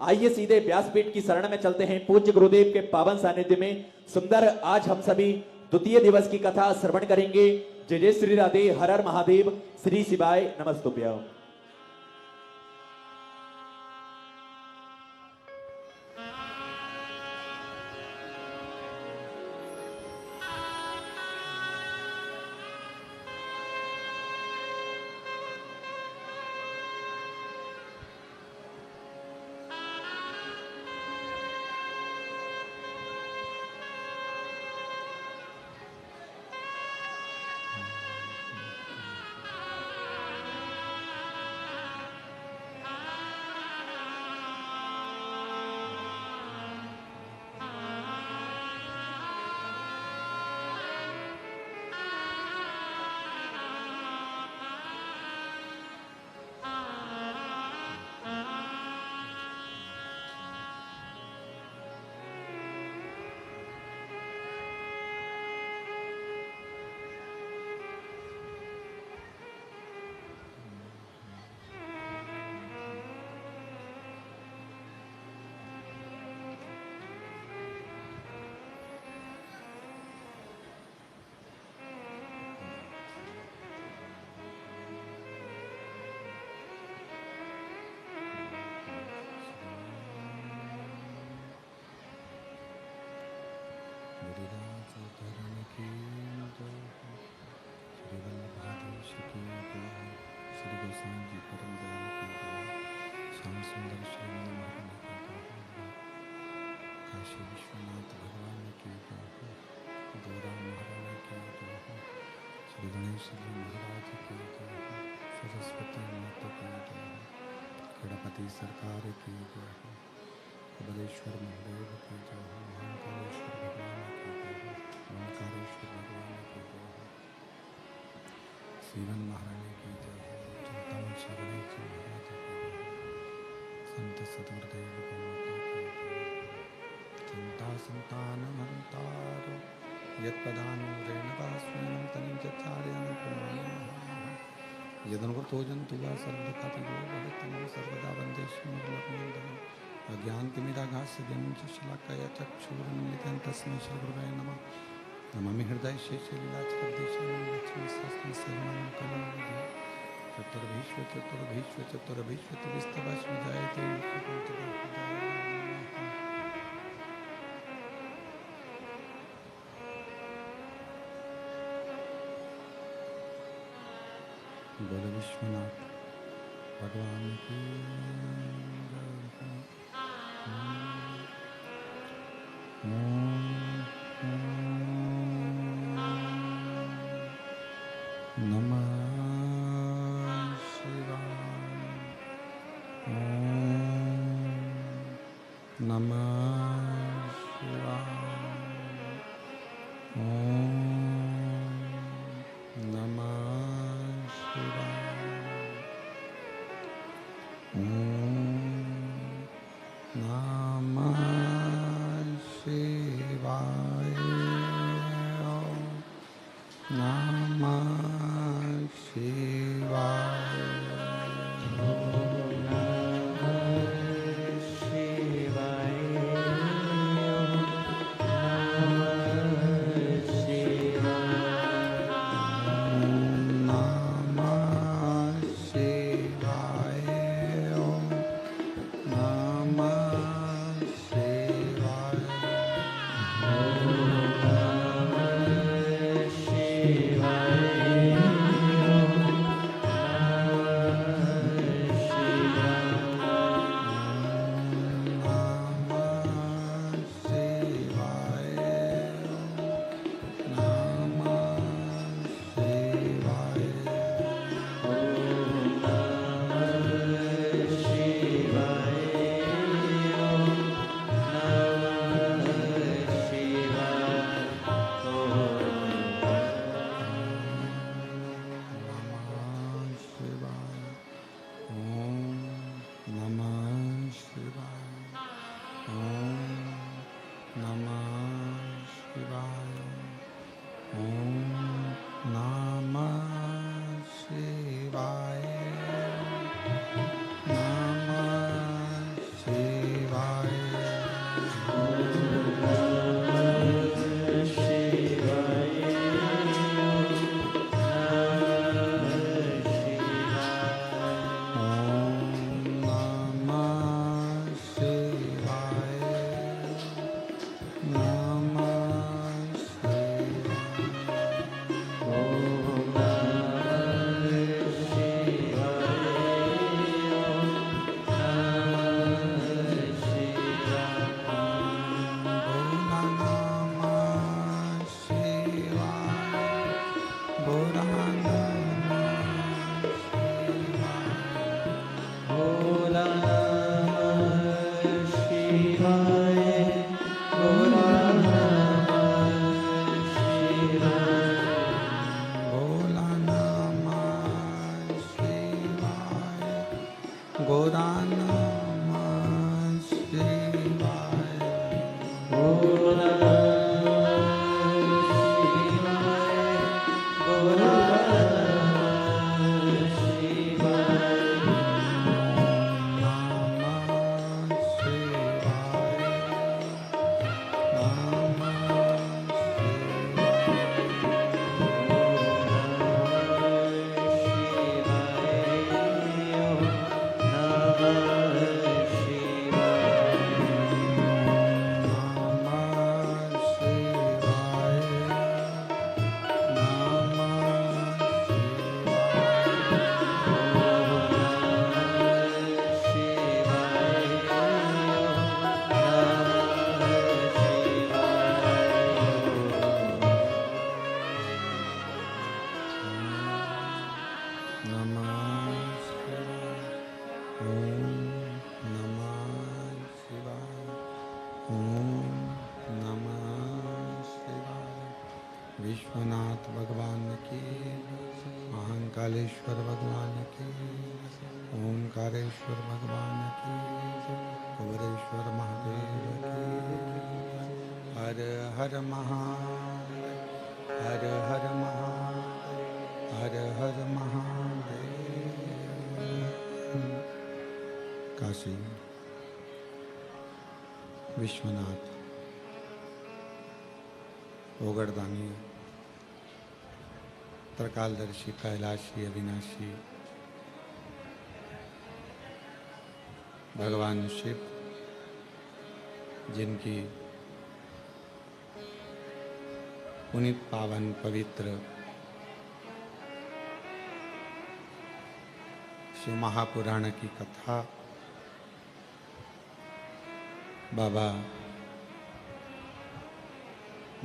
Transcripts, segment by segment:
आइए सीधे व्यासपीठ की शरण में चलते हैं। पूज्य गुरुदेव के पावन सानिध्य में सुंदर आज हम सभी द्वितीय दिवस की कथा श्रवण करेंगे। जय जय श्री राधे, हर हर महादेव, श्री शिवाय नमस्तुभ्यं। श्री गोसाई जी परम दयाल की श्याम सुंदर श्री काशी विश्वनाथ भगवान की गौरा महारानी की श्री गणेश जी महाराज की सरस्वती माता की गणपति सरकार की कबलेश्वर महादेव की महाकालेश्वर भगवान की ओंकारेश्वर भगवान की सीवन महारानी की चिंतामण श्री गणेश जी महाराज की संत सदगुरुदेव की चिंता संतानमंतार यत्पदानुरेणुकास्मैनं तनिजचार्यानुपुमानः यदनुकृतो जन्तु वा सर्वकातिको भवति सर्वदा वन्दे श्रीमद्लक्ष्मीनन्दनम् अज्ञानतिमिरागास्य जन्म शलाकया चक्षुरुन्मिलितं तस्मै श्रीगुरवे नमः नमामि हृदय शेषलीलाचक्रदेशं चतुर्भीष्व जायते बोलो विश्वनाथ भगवान की नमः शिवाय नमः शिवाय नमः शिवाय नमः शिवाय नमः शिवाय नमः शिवाय। विश्वनाथ भगवान की, महाकालेश्वर भगवान की, ओंकारेश्वर भगवान की, कुबेरेश्वर महादेव की। हर हर महादेव, हर हर महादेव, हर हर महादेव। काशी विश्वनाथ ओगड़दानी त्रिकालदर्शी कैलाशी अविनाशी भगवान शिव, जिनकी पुनीत पावन पवित्र शिव महापुराण की कथा बाबा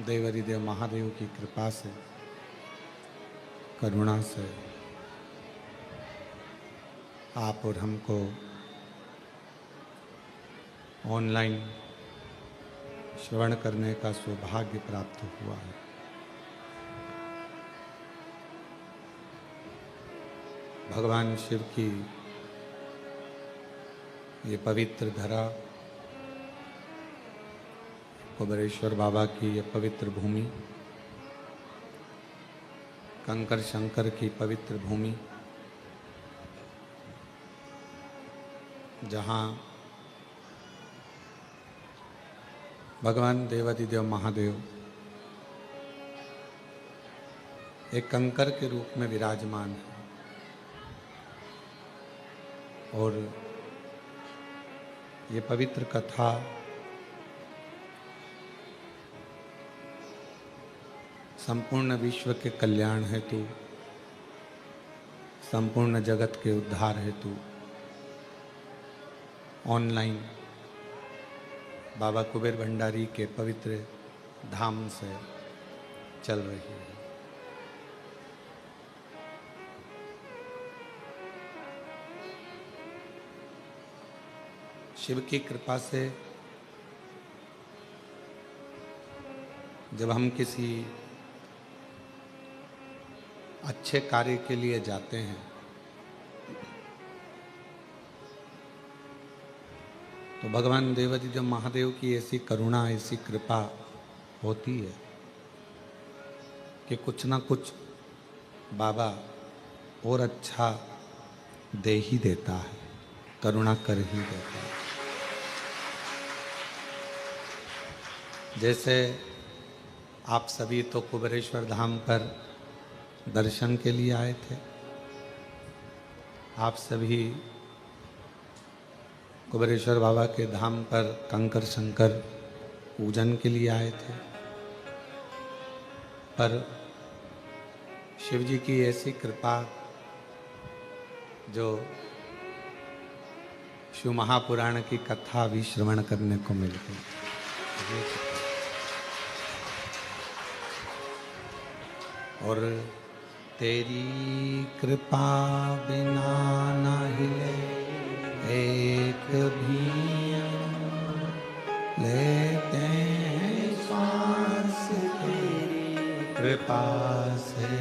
देवरिदेव महादेव की कृपा से, करुणा से आप और हमको ऑनलाइन श्रवण करने का सौभाग्य प्राप्त हुआ है। भगवान शिव की ये पवित्र धरा, कुबेरेश्वर बाबा की ये पवित्र भूमि, कंकर शंकर की पवित्र भूमि, जहाँ भगवान देवादिदेव महादेव एक कंकर के रूप में विराजमान है और ये पवित्र कथा संपूर्ण विश्व के कल्याण हेतु, संपूर्ण जगत के उद्धार हेतु ऑनलाइन बाबा कुबेर भंडारी के पवित्र धाम से चल रही है। शिव की कृपा से जब हम किसी अच्छे कार्य के लिए जाते हैं तो भगवान देवादिदेव महादेव की ऐसी करुणा, ऐसी कृपा होती है कि कुछ ना कुछ बाबा और अच्छा दे ही देता है, करुणा कर ही देता है। जैसे आप सभी तो कुबेरेश्वर धाम पर दर्शन के लिए आए थे, आप सभी कुबेरेश्वर बाबा के धाम पर कंकर शंकर पूजन के लिए आए थे, पर शिव जी की ऐसी कृपा जो शिव महापुराण की कथा भी श्रवण करने को मिल गई। और तेरी कृपा बिना न हिले एक भी लेते हैं सांस, तेरी कृपा से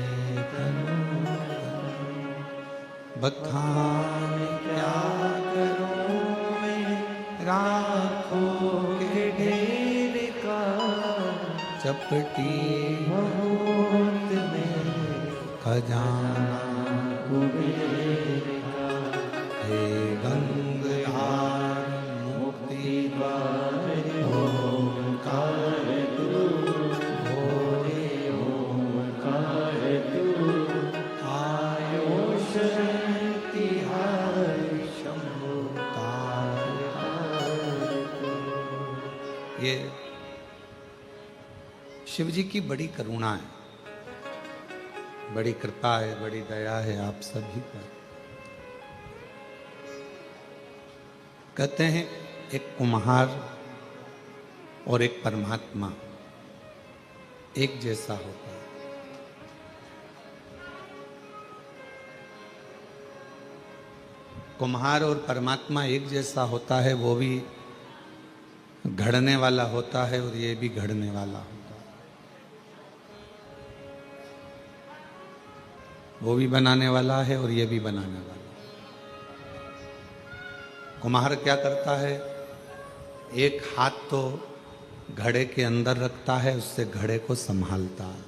बखान क्या कपटी खजाना हे गंगाधार मुक्ति द्वार ओंकार तू भोरे ओंकार तू आयो शक्ति हर शंभु ये शिव जी की बड़ी करुणा है, बड़ी कृपा है, बड़ी दया है आप सभी पर। कहते हैं एक कुम्हार और एक परमात्मा एक जैसा होता है। कुम्हार और परमात्मा एक जैसा होता है, वो भी घड़ने वाला होता है और ये भी घड़ने वाला होता है। वो भी बनाने वाला है और ये भी बनाने वाला है। कुम्हार क्या करता है, एक हाथ तो घड़े के अंदर रखता है, उससे घड़े को संभालता है,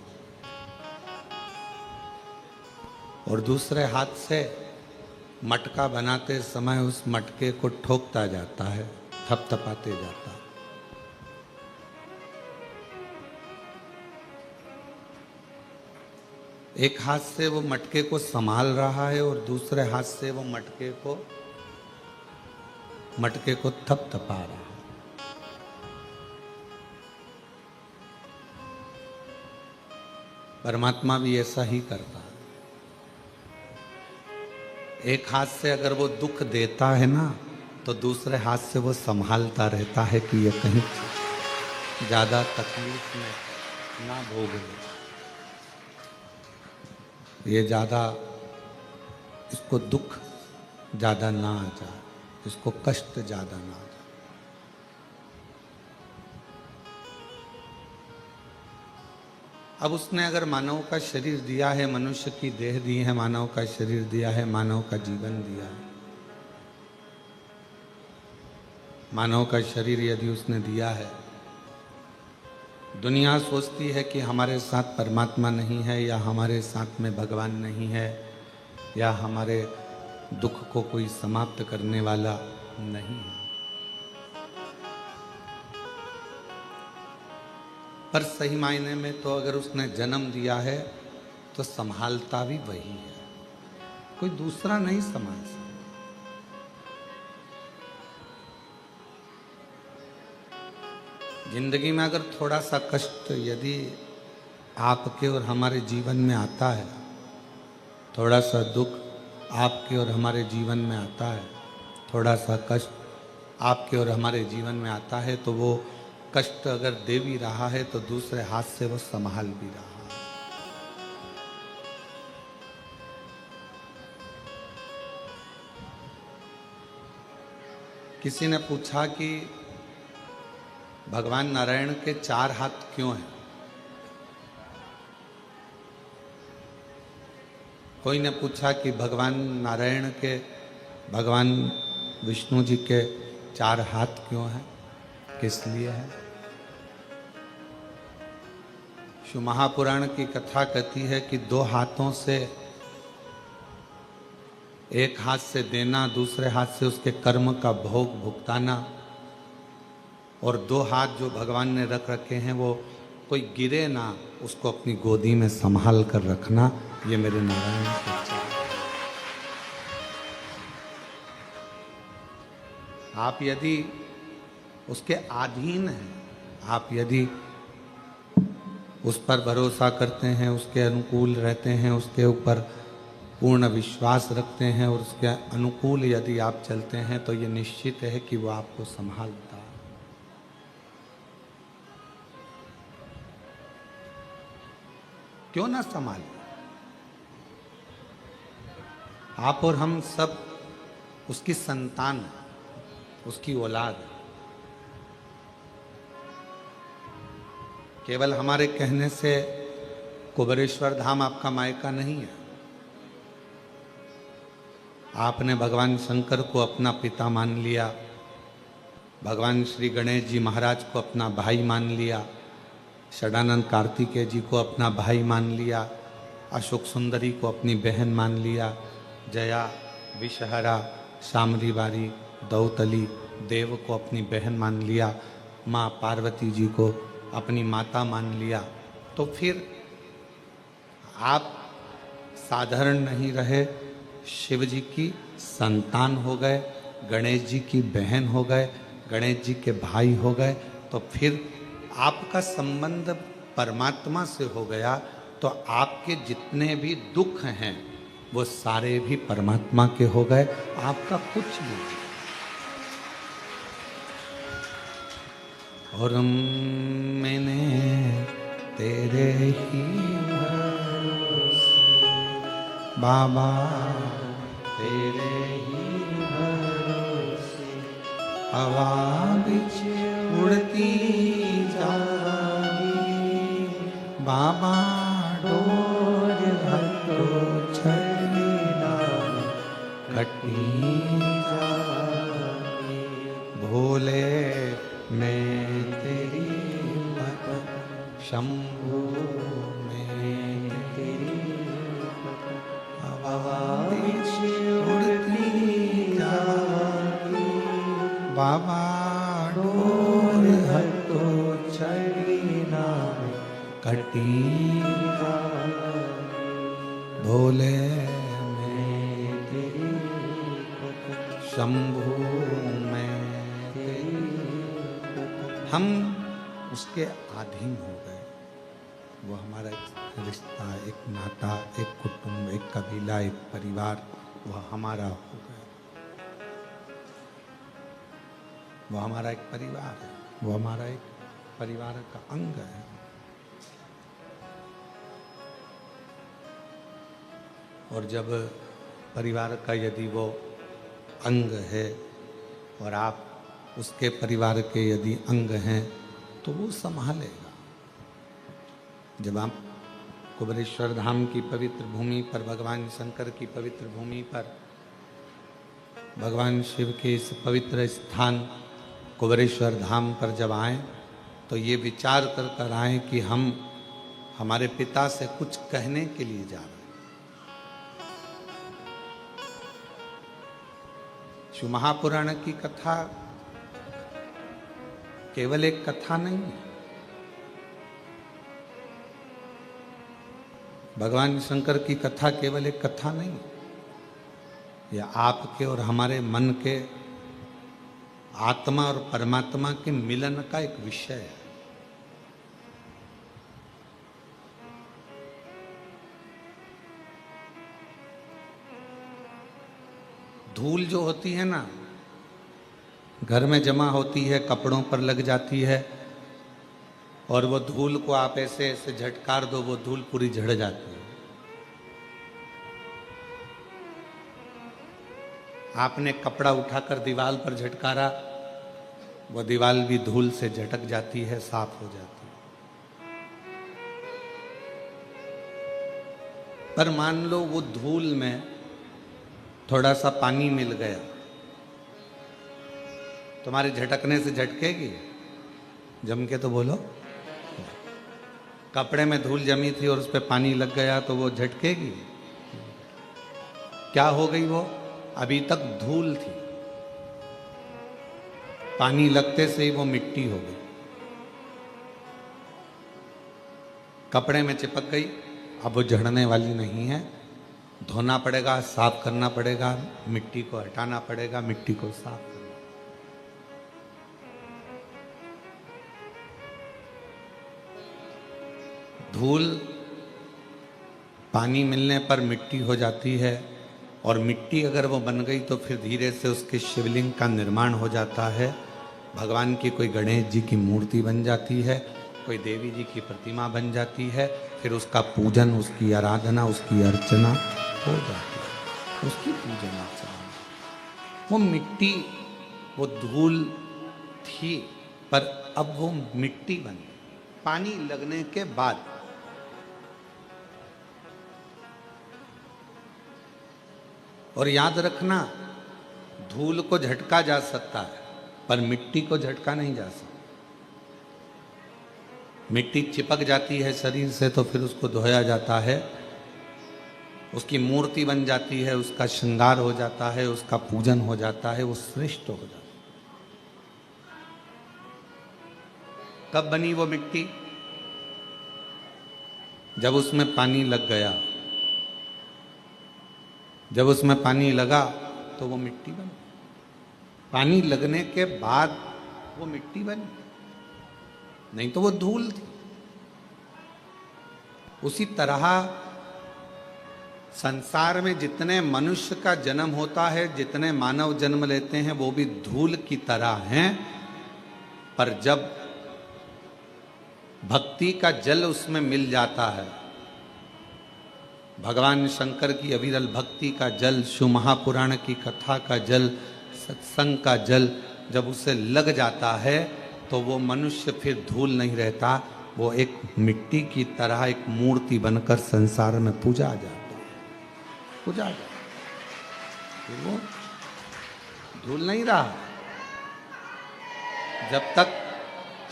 और दूसरे हाथ से मटका बनाते समय उस मटके को ठोकता जाता है, थपथपाते जाता है। एक हाथ से वो मटके को संभाल रहा है और दूसरे हाथ से वो मटके को थपथपा रहा है। परमात्मा भी ऐसा ही करता है। एक हाथ से अगर वो दुख देता है ना, तो दूसरे हाथ से वो संभालता रहता है कि ये कहीं ज्यादा तकलीफ में ना भोगे, ये ज्यादा इसको दुख ज्यादा ना आ जाए, इसको कष्ट ज्यादा ना आ जाए। अब उसने अगर मानव का शरीर दिया है, मनुष्य की देह दी है, मानव का शरीर दिया है, मानव का जीवन दिया है, मानव का शरीर यदि उसने दिया है, दुनिया सोचती है कि हमारे साथ परमात्मा नहीं है, या हमारे साथ में भगवान नहीं है, या हमारे दुख को कोई समाप्त करने वाला नहीं है। पर सही मायने में तो अगर उसने जन्म दिया है तो संभालता भी वही है, कोई दूसरा नहीं संभाल सकता। जिंदगी में अगर थोड़ा सा कष्ट यदि आपके और हमारे जीवन में आता है, थोड़ा सा दुख आपके और हमारे जीवन में आता है, थोड़ा सा कष्ट आपके और हमारे जीवन में आता है, तो वो कष्ट अगर दे भी रहा है तो दूसरे हाथ से वो संभाल भी रहा है। किसी ने पूछा कि भगवान नारायण के 4 हाथ क्यों हैं? कोई ने पूछा कि भगवान नारायण के, भगवान विष्णु जी के 4 हाथ क्यों हैं, किस लिए है? शिव महापुराण की कथा कहती है कि 2 हाथों से, एक हाथ से देना, दूसरे हाथ से उसके कर्म का भोग भुगताना, और 2 हाथ जो भगवान ने रख रखे हैं वो कोई गिरे ना, उसको अपनी गोदी में संभाल कर रखना, ये मेरे नारायण के 4। आप यदि उसके अधीन हैं, आप यदि उस पर भरोसा करते हैं, उसके अनुकूल रहते हैं, उसके ऊपर पूर्ण विश्वास रखते हैं और उसके अनुकूल यदि आप चलते हैं, तो ये निश्चित है कि वो आपको संभालता है। क्यों ना संभाले? आप और हम सब उसकी संतान, उसकी औलाद। केवल हमारे कहने से कुबेरेश्वर धाम आपका मायका नहीं है। आपने भगवान शंकर को अपना पिता मान लिया, भगवान श्री गणेश जी महाराज को अपना भाई मान लिया, षडानंद कार्तिकेय जी को अपना भाई मान लिया, अशोक सुंदरी को अपनी बहन मान लिया, जया, विषहरा, शामली बारी, दौतली, देव को अपनी बहन मान लिया, माँ पार्वती जी को अपनी माता मान लिया। तो फिर आप साधारण नहीं रहे, शिव जी की संतान हो गए, गणेश जी की बहन हो गए, गणेश जी के भाई हो गए। तो फिर आपका संबंध परमात्मा से हो गया, तो आपके जितने भी दुख हैं वो सारे भी परमात्मा के हो गए, आपका कुछ नहीं। और मैंने तेरे ही भरोसे बाबा, तेरे ही भरोसे हवा बिच उड़ती जागी, बाबा डोर भट्टो छलना कटी जागी, भोले मैं तेरी भक्त, शंभु मैं तेरी हवा बिच उड़ती जागी, बाबा डोर हटो छलना कटी जागी, भोले मैं तेरी भक्त, शंभु मैं तेरी। हम उसके अधीन हो गए। वो हमारा एक रिश्ता, एक नाता, एक कुटुंब, एक कबीला, एक परिवार, वह हमारा हो गया। वो हमारा एक परिवार है, वो हमारा एक परिवार का अंग है। और जब परिवार का यदि वो अंग है और आप उसके परिवार के यदि अंग हैं तो वो संभालेगा। जब आप कुबेरेश्वर धाम की पवित्र भूमि पर, भगवान शंकर की पवित्र भूमि पर, भगवान शिव के इस पवित्र स्थान कुबेरेश्वर धाम पर जब आए तो ये विचार कर कर आए कि हम हमारे पिता से कुछ कहने के लिए जा रहे हैं। शिव महापुराण की कथा केवल एक कथा नहीं है। भगवान शंकर की कथा केवल एक कथा नहीं है, यह आपके और हमारे मन के आत्मा और परमात्मा के मिलन का एक विषय है। धूल जो होती है ना, घर में जमा होती है, कपड़ों पर लग जाती है, और वो धूल को आप ऐसे ऐसे झटकार दो, वो धूल पूरी झड़ जाती है। आपने कपड़ा उठाकर दीवार पर झटकारा, वो दीवार भी धूल से झटक जाती है, साफ हो जाती है। पर मान लो वो धूल में थोड़ा सा पानी मिल गया, तुम्हारे झटकने से झटकेगी? जम के तो बोलो। कपड़े में धूल जमी थी और उस पर पानी लग गया तो वो झटकेगी? क्या हो गई? वो अभी तक धूल थी, पानी लगते से ही वो मिट्टी हो गई, कपड़े में चिपक गई। अब वो झड़ने वाली नहीं है, धोना पड़ेगा, साफ करना पड़ेगा, मिट्टी को हटाना पड़ेगा, मिट्टी को साफ करना। धूल पानी मिलने पर मिट्टी हो जाती है, और मिट्टी अगर वो बन गई तो फिर धीरे से उसके शिवलिंग का निर्माण हो जाता है। भगवान की कोई गणेश जी की मूर्ति बन जाती है, कोई देवी जी की प्रतिमा बन जाती है, फिर उसका पूजन, उसकी आराधना, उसकी अर्चना हो जाती है। उसकी पूजन अर्चना, वो मिट्टी, वो धूल थी, पर अब वो मिट्टी बन गई पानी लगने के बाद। और याद रखना, धूल को झटका जा सकता है पर मिट्टी को झटका नहीं जा सकता। मिट्टी चिपक जाती है शरीर से तो फिर उसको धोया जाता है, उसकी मूर्ति बन जाती है, उसका श्रृंगार हो जाता है, उसका पूजन हो जाता है, वो श्रेष्ठ हो जाता है। कब बनी वो मिट्टी? जब उसमें पानी लग गया। जब उसमें पानी लगा तो वो मिट्टी बनी। पानी लगने के बाद वो मिट्टी बनी, नहीं तो वो धूल थी। उसी तरह संसार में जितने मनुष्य का जन्म होता है, जितने मानव जन्म लेते हैं, वो भी धूल की तरह हैं। पर जब भक्ति का जल उसमें मिल जाता है, भगवान शंकर की अविरल भक्ति का जल, शिव महापुराण की कथा का जल, सत्संग का जल जब उसे लग जाता है तो वो मनुष्य फिर धूल नहीं रहता, वो एक मिट्टी की तरह एक मूर्ति बनकर संसार में पूजा जाता है, पूजा जाता है। वो धूल नहीं रहा। जब तक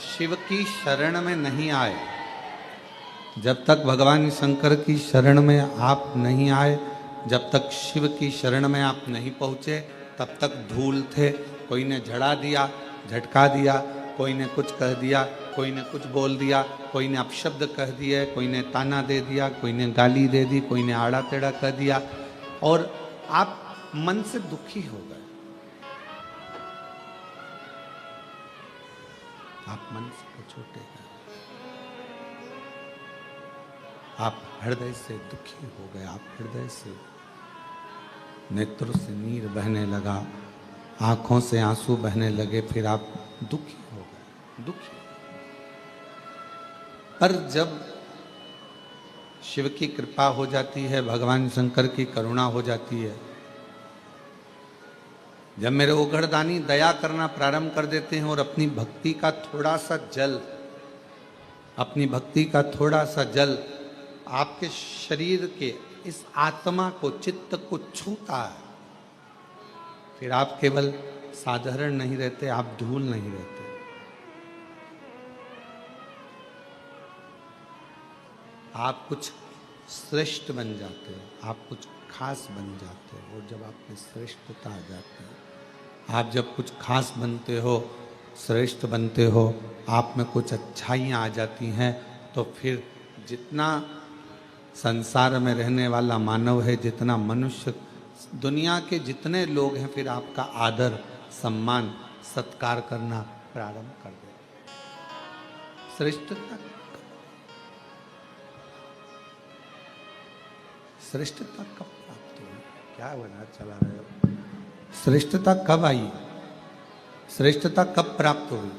शिव की शरण में नहीं आए, जब तक भगवान शंकर की शरण में आप नहीं आए, जब तक शिव की शरण में आप नहीं पहुंचे, तब तक धूल थे। कोई ने झड़ा दिया, झटका दिया, कोई ने कुछ कह दिया, कोई ने कुछ बोल दिया, कोई ने अपशब्द कह दिए, कोई ने ताना दे दिया, कोई ने गाली दे दी, कोई ने आड़ा टेढ़ा कह दिया, और आप मन से दुखी हो गए। आप मन से छोटे गए, आप हृदय से दुखी हो गए, आप हृदय से नेत्रों से नीर बहने लगा, आंखों से आंसू बहने लगे, फिर आप दुखी हो गए, दुखी। पर जब शिव की कृपा हो जाती है, भगवान शंकर की करुणा हो जाती है, जब मेरे ओघड़दानी दया करना प्रारंभ कर देते हैं और अपनी भक्ति का थोड़ा सा जल, अपनी भक्ति का थोड़ा सा जल आपके शरीर के इस आत्मा को, चित्त को छूता है, फिर आप केवल साधारण नहीं रहते, आप धूल नहीं रहते। आप कुछ श्रेष्ठ बन जाते हो, आप कुछ खास बन जाते हो। और जब आप में श्रेष्ठता आ जाती है, आप जब कुछ खास बनते हो, श्रेष्ठ बनते हो, आप में कुछ अच्छाइयाँ आ जाती हैं, तो फिर जितना संसार में रहने वाला मानव है, जितना मनुष्य, दुनिया के जितने लोग हैं, फिर आपका आदर, सम्मान, सत्कार करना प्रारंभ कर दे। श्रेष्ठता, श्रेष्ठता कब प्राप्त हुई? क्या बना चला रहे हो? श्रेष्ठता कब आई? श्रेष्ठता कब प्राप्त हुई?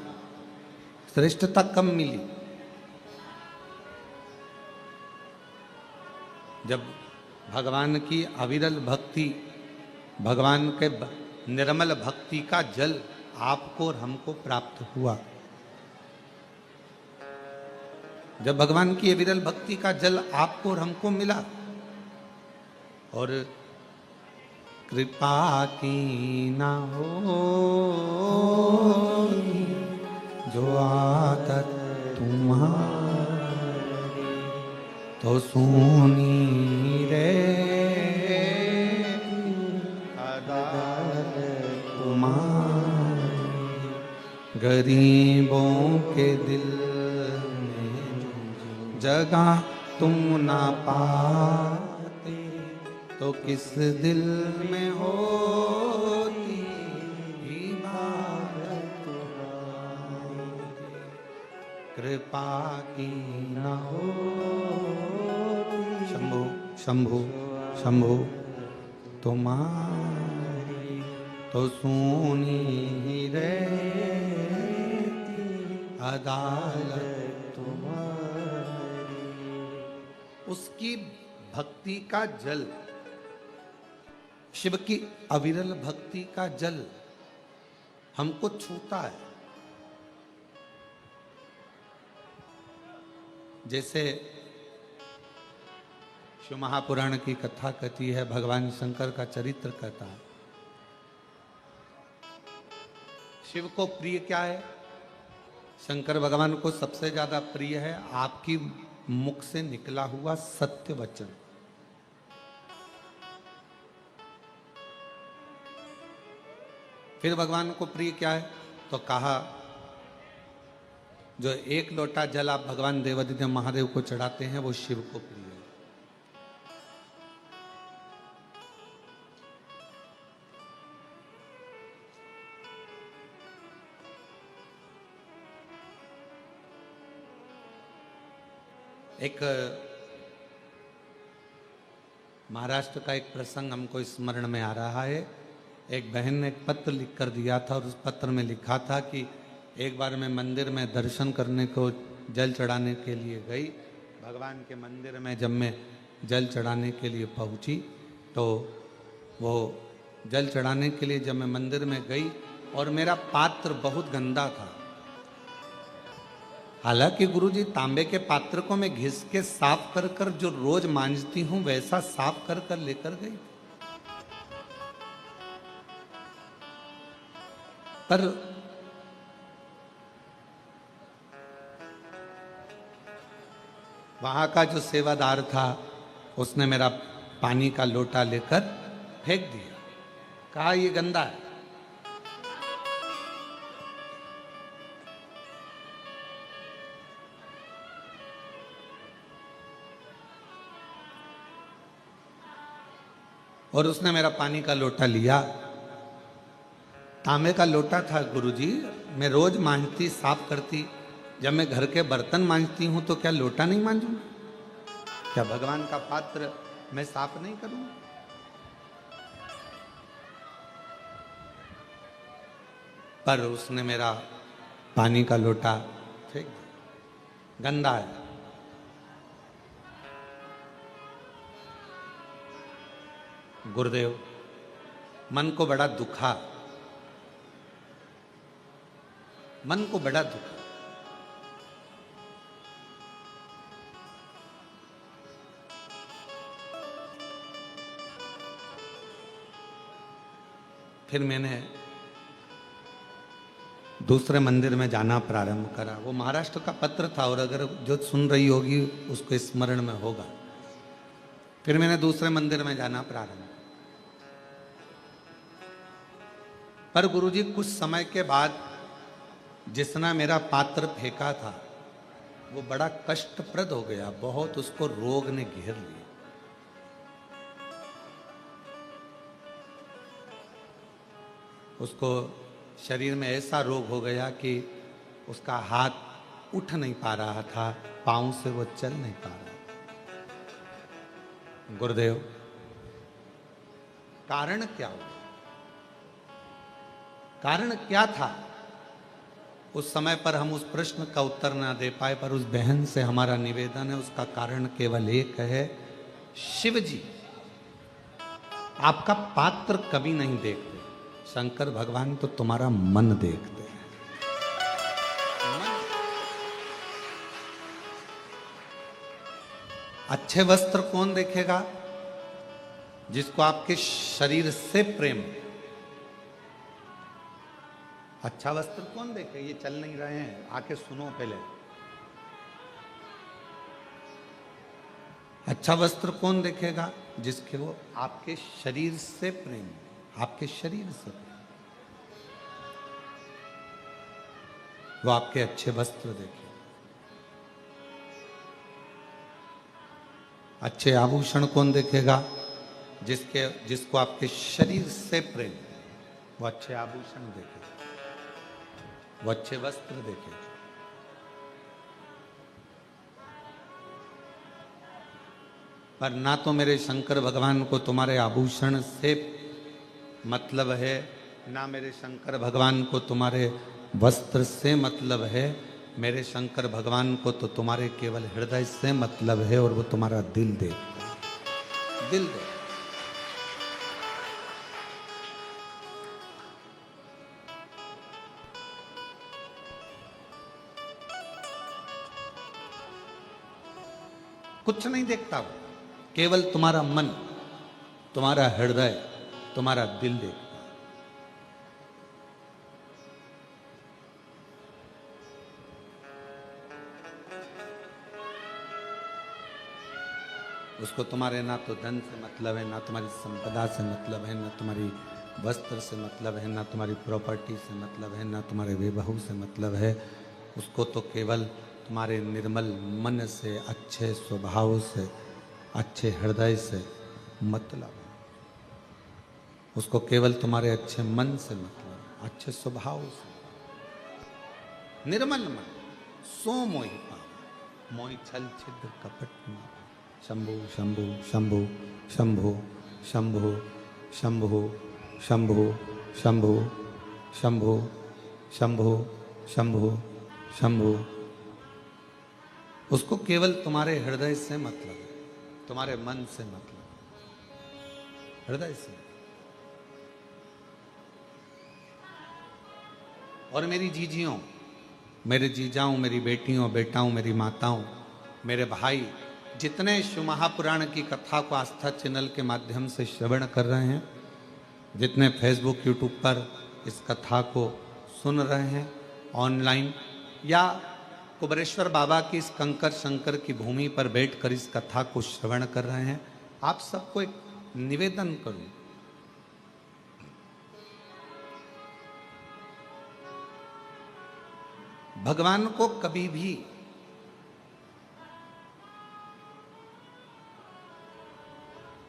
श्रेष्ठता कब मिली? जब भगवान की अविरल भक्ति, भगवान के निर्मल भक्ति का जल आपको और हमको प्राप्त हुआ। जब भगवान की अविरल भक्ति का जल आपको और हमको मिला, और कृपा की ना हो जो आदत तुम्हारी, तो सुनी रे तुम्हारी, गरीबों के दिल में जगह तुम ना पाते, तो किस दिल में होती इबादत तुम्हारी, कृपा की ना हो। शंभु शंभु शंभु तुम्हारी, तो सुनी रे अदालत तुम्हारी। उसकी भक्ति का जल, शिव की अविरल भक्ति का जल हमको छूता है। जैसे शिव महापुराण की कथा कहती है, भगवान शंकर का चरित्र कहता है। शिव को प्रिय क्या है? शंकर भगवान को सबसे ज्यादा प्रिय है आपकी मुख से निकला हुआ सत्य वचन। फिर भगवान को प्रिय क्या है? तो कहा जो एक लोटा जल आप भगवान देवादिदेव महादेव को चढ़ाते हैं वो शिव को प्रिय है। एक महाराष्ट्र का एक प्रसंग हमको स्मरण में आ रहा है। एक बहन ने एक पत्र लिख कर दिया था और उस पत्र में लिखा था कि एक बार मैं मंदिर में दर्शन करने को जल चढ़ाने के लिए गई। भगवान के मंदिर में जब मैं जल चढ़ाने के लिए पहुंची तो वो जल चढ़ाने के लिए जब मैं मंदिर में गई और मेरा पात्र बहुत गंदा था। हालांकि गुरुजी तांबे के पात्र को मैं घिस के साफ कर कर जो रोज मांजती हूं वैसा साफ कर कर लेकर गई, पर वहां का जो सेवादार था उसने मेरा पानी का लोटा लेकर फेंक दिया, कहा ये गंदा है। और उसने मेरा पानी का लोटा लिया। तांबे का लोटा था गुरुजी, मैं रोज मांजती साफ करती। जब मैं घर के बर्तन मांजती हूं तो क्या लोटा नहीं मांजूंगा? क्या भगवान का पात्र मैं साफ नहीं करूंगा? पर उसने मेरा पानी का लोटा फेंक दिया, गंदा है। गुरुदेव मन को बड़ा दुखा, मन को बड़ा दुखा। फिर मैंने दूसरे मंदिर में जाना प्रारंभ करा। वो महाराष्ट्र का पत्र था और अगर जो सुन रही होगी उसको स्मरण में होगा। फिर मैंने दूसरे मंदिर में जाना प्रारंभ। पर गुरुजी कुछ समय के बाद जिसने मेरा पात्र फेंका था वो बड़ा कष्टप्रद हो गया, बहुत उसको रोग ने घेर लिया। उसको शरीर में ऐसा रोग हो गया कि उसका हाथ उठ नहीं पा रहा था, पांव से वो चल नहीं पा रहा। गुरुदेव कारण क्या हुआ? कारण क्या था? उस समय पर हम उस प्रश्न का उत्तर ना दे पाए, पर उस बहन से हमारा निवेदन है, उसका कारण केवल एक है, शिव जी आपका पात्र कभी नहीं देखते, शंकर भगवान तो तुम्हारा मन देखते हैं। अच्छे वस्त्र कौन देखेगा? जिसको आपके शरीर से प्रेम। अच्छा वस्त्र कौन देखे? ये चल नहीं रहे हैं, आके सुनो पहले। अच्छा वस्त्र कौन देखेगा? जिसके वो आपके शरीर से प्रेम, आपके शरीर से प्रेम, वो आपके अच्छे वस्त्र देखे। अच्छे आभूषण कौन देखेगा? जिसको आपके शरीर से प्रेम, वो अच्छे आभूषण देखे, वो अच्छे वस्त्र देखे। पर ना तो मेरे शंकर भगवान को तुम्हारे आभूषण से मतलब है, ना मेरे शंकर भगवान को तुम्हारे वस्त्र से मतलब है। मेरे शंकर भगवान को तो तुम्हारे केवल हृदय से मतलब है, और वो तुम्हारा दिल देखता है, दिल देखता। कुछ नहीं देखता वो, केवल तुम्हारा मन, तुम्हारा हृदय, तुम्हारा दिल देखता। उसको तुम्हारे ना तो धन से मतलब है, ना तुम्हारी संपदा से मतलब है, ना तुम्हारी वस्त्र से मतलब है, ना तुम्हारी प्रॉपर्टी से मतलब है, ना तुम्हारे वैभव से मतलब है। उसको तो केवल तुम्हारे निर्मल मन से, अच्छे स्वभाव से, अच्छे हृदय से मतलब है। उसको केवल तुम्हारे अच्छे मन से मतलब, अच्छे स्वभाव से। निर्मल मन सो मोहि पाव, मोहि छल छिद्र कपट में। शंभु शंभु शंभु शंभु शंभु शंभु शंभु शंभु शंभु शंभु शंभु शंभु। उसको केवल तुम्हारे हृदय से मतलब है, तुम्हारे मन से मतलब, हृदय से। और मेरी जीजियों, मेरे जीजाओं, मेरी बेटियों, बेटाओं, मेरी माताओं, मेरे भाई, जितने शिव महापुराण की कथा को आस्था चैनल के माध्यम से श्रवण कर रहे हैं, जितने फेसबुक यूट्यूब पर इस कथा को सुन रहे हैं ऑनलाइन, या कुबरेश्वर बाबा की इस कंकर शंकर की भूमि पर बैठकर इस कथा को श्रवण कर रहे हैं, आप सबको एक निवेदन करूं। भगवान को कभी भी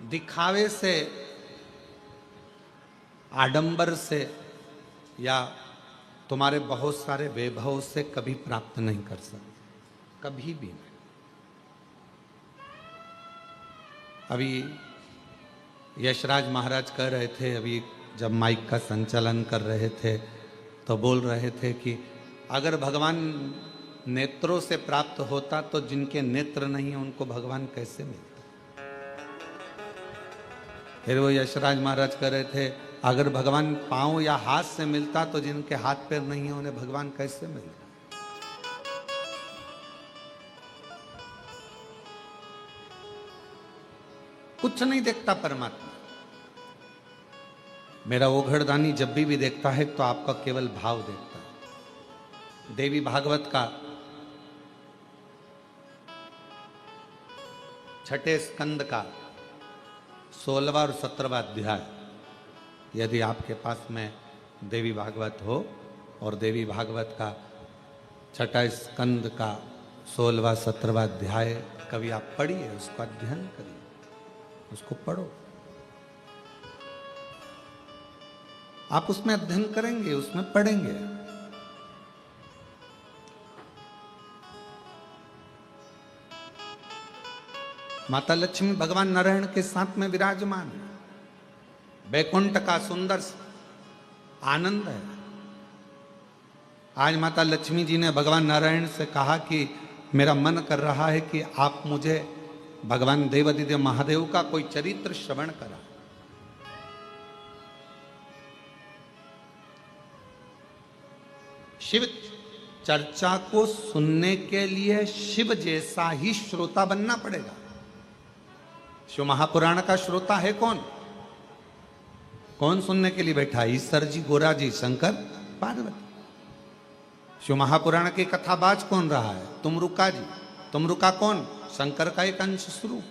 दिखावे से, आडंबर से या तुम्हारे बहुत सारे वैभव से कभी प्राप्त नहीं कर सकते, कभी भी नहीं। अभी यशराज महाराज कह रहे थे, अभी जब माइक का संचालन कर रहे थे तो बोल रहे थे कि अगर भगवान नेत्रों से प्राप्त होता तो जिनके नेत्र नहीं है उनको भगवान कैसे मिलता। फिर वो यशराज महाराज कह रहे थे अगर भगवान पांव या हाथ से मिलता तो जिनके हाथ पैर नहीं है उन्हें भगवान कैसे मिलता। कुछ नहीं देखता परमात्मा। मेरा ओघड़दानी जब भी देखता है तो आपका केवल भाव देखता है। देवी भागवत का 6ठे स्कंद का 16वां और 17वां अध्याय, यदि आपके पास में देवी भागवत हो और देवी भागवत का 6ठा स्कंद का 16वां 17वां अध्याय कभी आप पढ़िए, उसका अध्ययन करिए, उसको पढ़ो। आप उसमें अध्ययन करेंगे, उसमें पढ़ेंगे। माता लक्ष्मी भगवान नारायण के साथ में विराजमान है। बैकुंठ का सुंदर आनंद है। आज माता लक्ष्मी जी ने भगवान नारायण से कहा कि मेरा मन कर रहा है कि आप मुझे भगवान देवादिदेव महादेव का कोई चरित्र श्रवण करा। शिव चर्चा को सुनने के लिए शिव जैसा ही श्रोता बनना पड़ेगा। शिव महापुराण का श्रोता है कौन? कौन सुनने के लिए बैठा है? ईश्वर जी, गोरा जी, शंकर, पार्वती। शिव महापुराण की कथा बाज कौन रहा है? तुमरुका जी। तुमरुका कौन? शंकर का एक अंश स्वरूप।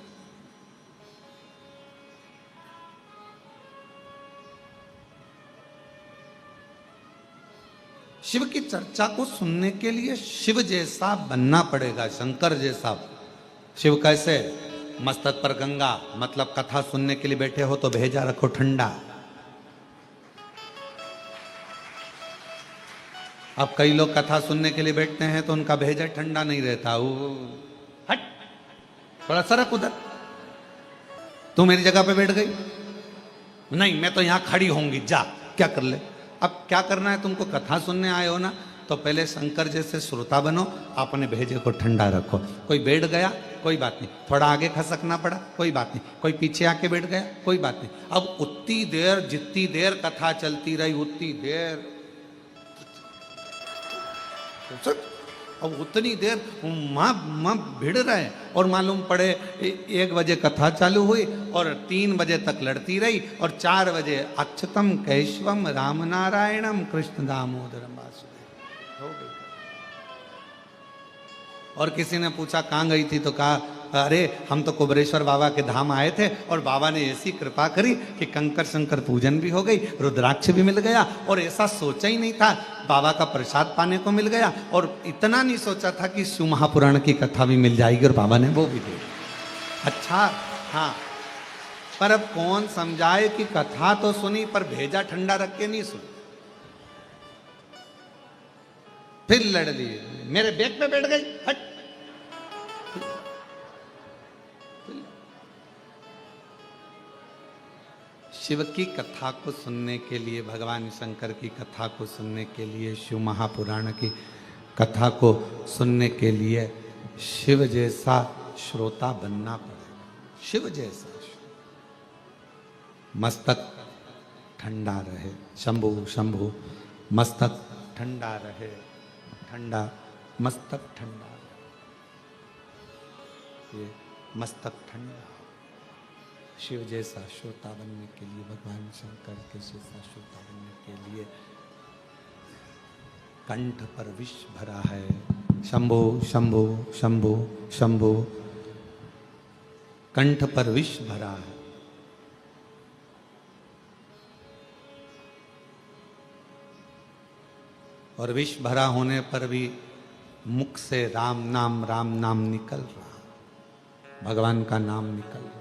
शिव की चर्चा को सुनने के लिए शिव जैसा बनना पड़ेगा, शंकर जैसा। शिव कैसे? मस्तक पर गंगा, मतलब कथा सुनने के लिए बैठे हो तो भेजा रखो ठंडा। अब कई लोग कथा सुनने के लिए बैठते हैं तो उनका भेजा ठंडा नहीं रहता। वो हट, थोड़ा सरक उधर। तू मेरी जगह पे बैठ गई, नहीं मैं तो यहां खड़ी होंगी, जा क्या कर ले। अब क्या करना है तुमको? कथा सुनने आए हो ना, तो पहले शंकर जैसे श्रोता बनो, अपने भेजे को ठंडा रखो। कोई बैठ गया कोई बात नहीं, थोड़ा आगे खसकना पड़ा कोई बात नहीं, कोई पीछे आके बैठ गया कोई बात नहीं। अब उतनी देर, जितनी देर कथा चलती रही उतनी देर, अब उतनी देर माँ भिड़ रहे। और मालूम पड़े 1 बजे कथा चालू हुई और 3 बजे तक लड़ती रही और 4 बजे अच्युतम केशवम राम नारायणम कृष्ण दामोदरम वासुदेव हो गई। और किसी ने पूछा कहाँ गई थी, तो कहा अरे हम तो कुबरेश्वर बाबा के धाम आए थे और बाबा ने ऐसी कृपा करी कि कंकर शंकर पूजन भी हो गई, रुद्राक्ष भी मिल गया, और ऐसा सोचा ही नहीं था, बाबा का प्रसाद पाने को मिल गया, और इतना नहीं सोचा था कि शिव महापुराण की कथा भी मिल जाएगी, और बाबा ने वो भी दे। अच्छा हाँ, पर अब कौन समझाए कि कथा तो सुनी पर भेजा ठंडा रख के नहीं सुनी। फिर लड़ लिए, मेरे बैग पे बैठ गई, हट। शिव की कथा को सुनने के लिए, भगवान शंकर की कथा को सुनने के लिए, शिव महापुराण की कथा को सुनने के लिए शिव जैसा श्रोता बनना पड़ेगा। शिव जैसा मस्तक ठंडा रहे, शंभु शंभु, मस्तक ठंडा रहे, ठंडा मस्तक ठंडा रहे, ये मस्तक ठंडा। शिव जैसा श्रोता बनने के लिए, भगवान शंकर के जैसा श्रोता बनने के लिए कंठ पर विष भरा है। शंभो शंभो शंभो शंभो, कंठ पर विष भरा है। और विष भरा होने पर भी मुख से राम नाम निकल रहा, भगवान का नाम निकल रहा।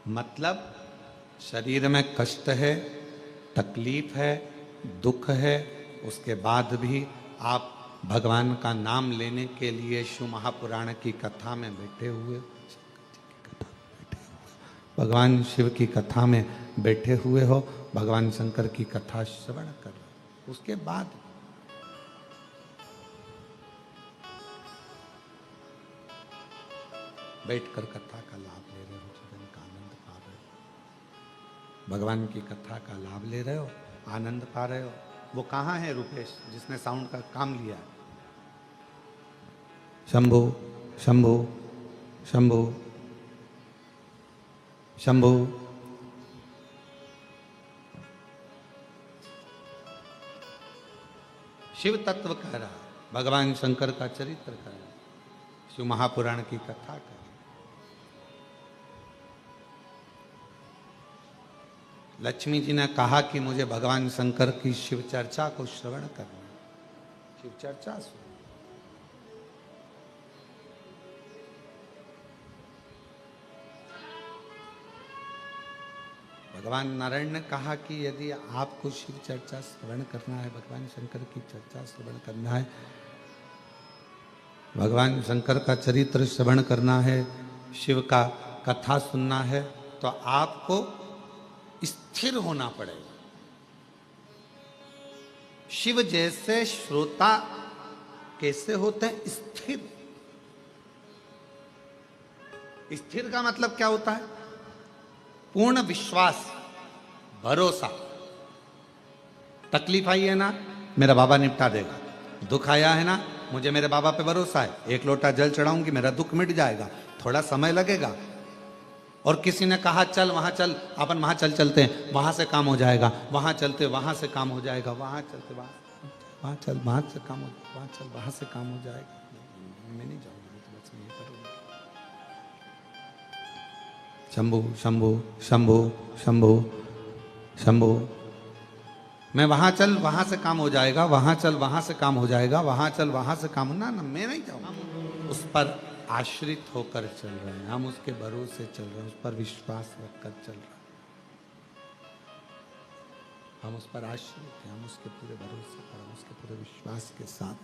मतलब शरीर में कष्ट है, तकलीफ है, दुख है, उसके बाद भी आप भगवान का नाम लेने के लिए शिव महापुराण की कथा में बैठे हुए, भगवान शिव की कथा में बैठे हुए हो, भगवान शंकर की कथा श्रवण कर रहे, उसके बाद बैठकर कथा का लाभ ले रहे हो, जीवन का आनंद पा रहे हो, भगवान की कथा का लाभ ले रहे हो, आनंद पा रहे हो। वो कहाँ है रुपेश जिसने साउंड का काम लिया? शंभो शंभो शंभो शंभो। शिव तत्व कह रहा, भगवान शंकर का चरित्र कह रहा, शिव महापुराण की कथा कर। लक्ष्मी जी ने कहा कि मुझे भगवान शंकर की शिव चर्चा को श्रवण करना, शिव चर्चा सुन। भगवान नारायण ने कहा कि यदि आपको शिव चर्चा श्रवण करना है, भगवान शंकर की चर्चा श्रवण करना है, भगवान शंकर का चरित्र श्रवण करना है, शिव का कथा सुनना है, तो आपको स्थिर होना पड़ेगा। शिव जैसे श्रोता कैसे होते हैं? स्थिर। स्थिर का मतलब क्या होता है? पूर्ण विश्वास, भरोसा। तकलीफ आई है ना, मेरा बाबा निपटा देगा। दुख आया है ना, मुझे मेरे बाबा पे भरोसा है, एक लोटा जल चढ़ाऊंगी, मेरा दुख मिट जाएगा, थोड़ा समय लगेगा। और किसी ने कहा चल वहां चल, अपन वहां चलते हैं, वहां से काम हो जाएगा, वहां चलते वहां से काम हो जाएगा, वहां चलते वहां चल वहां से काम हो, वहां चल वहां से काम हो जाएगा। मैं नहीं जाऊंगी, तो बस ये करूंगा। शंभु शंभु शंभु शंभु शंभु। मैं वहां चल वहां से काम हो जाएगा, वहां चल वहां से काम हो जाएगा, वहां चल वहां से काम ना ना, मैं नहीं जाऊंगा। उस पर आश्रित होकर चल रहे हैं हम, उसके भरोसे चल रहे हैं, उस पर विश्वास रखकर चल रहे हैं हम, उस पर आश्रित हैं, हम उसके पूरे भरोसे पर, हम उसके पूरे विश्वास के साथ,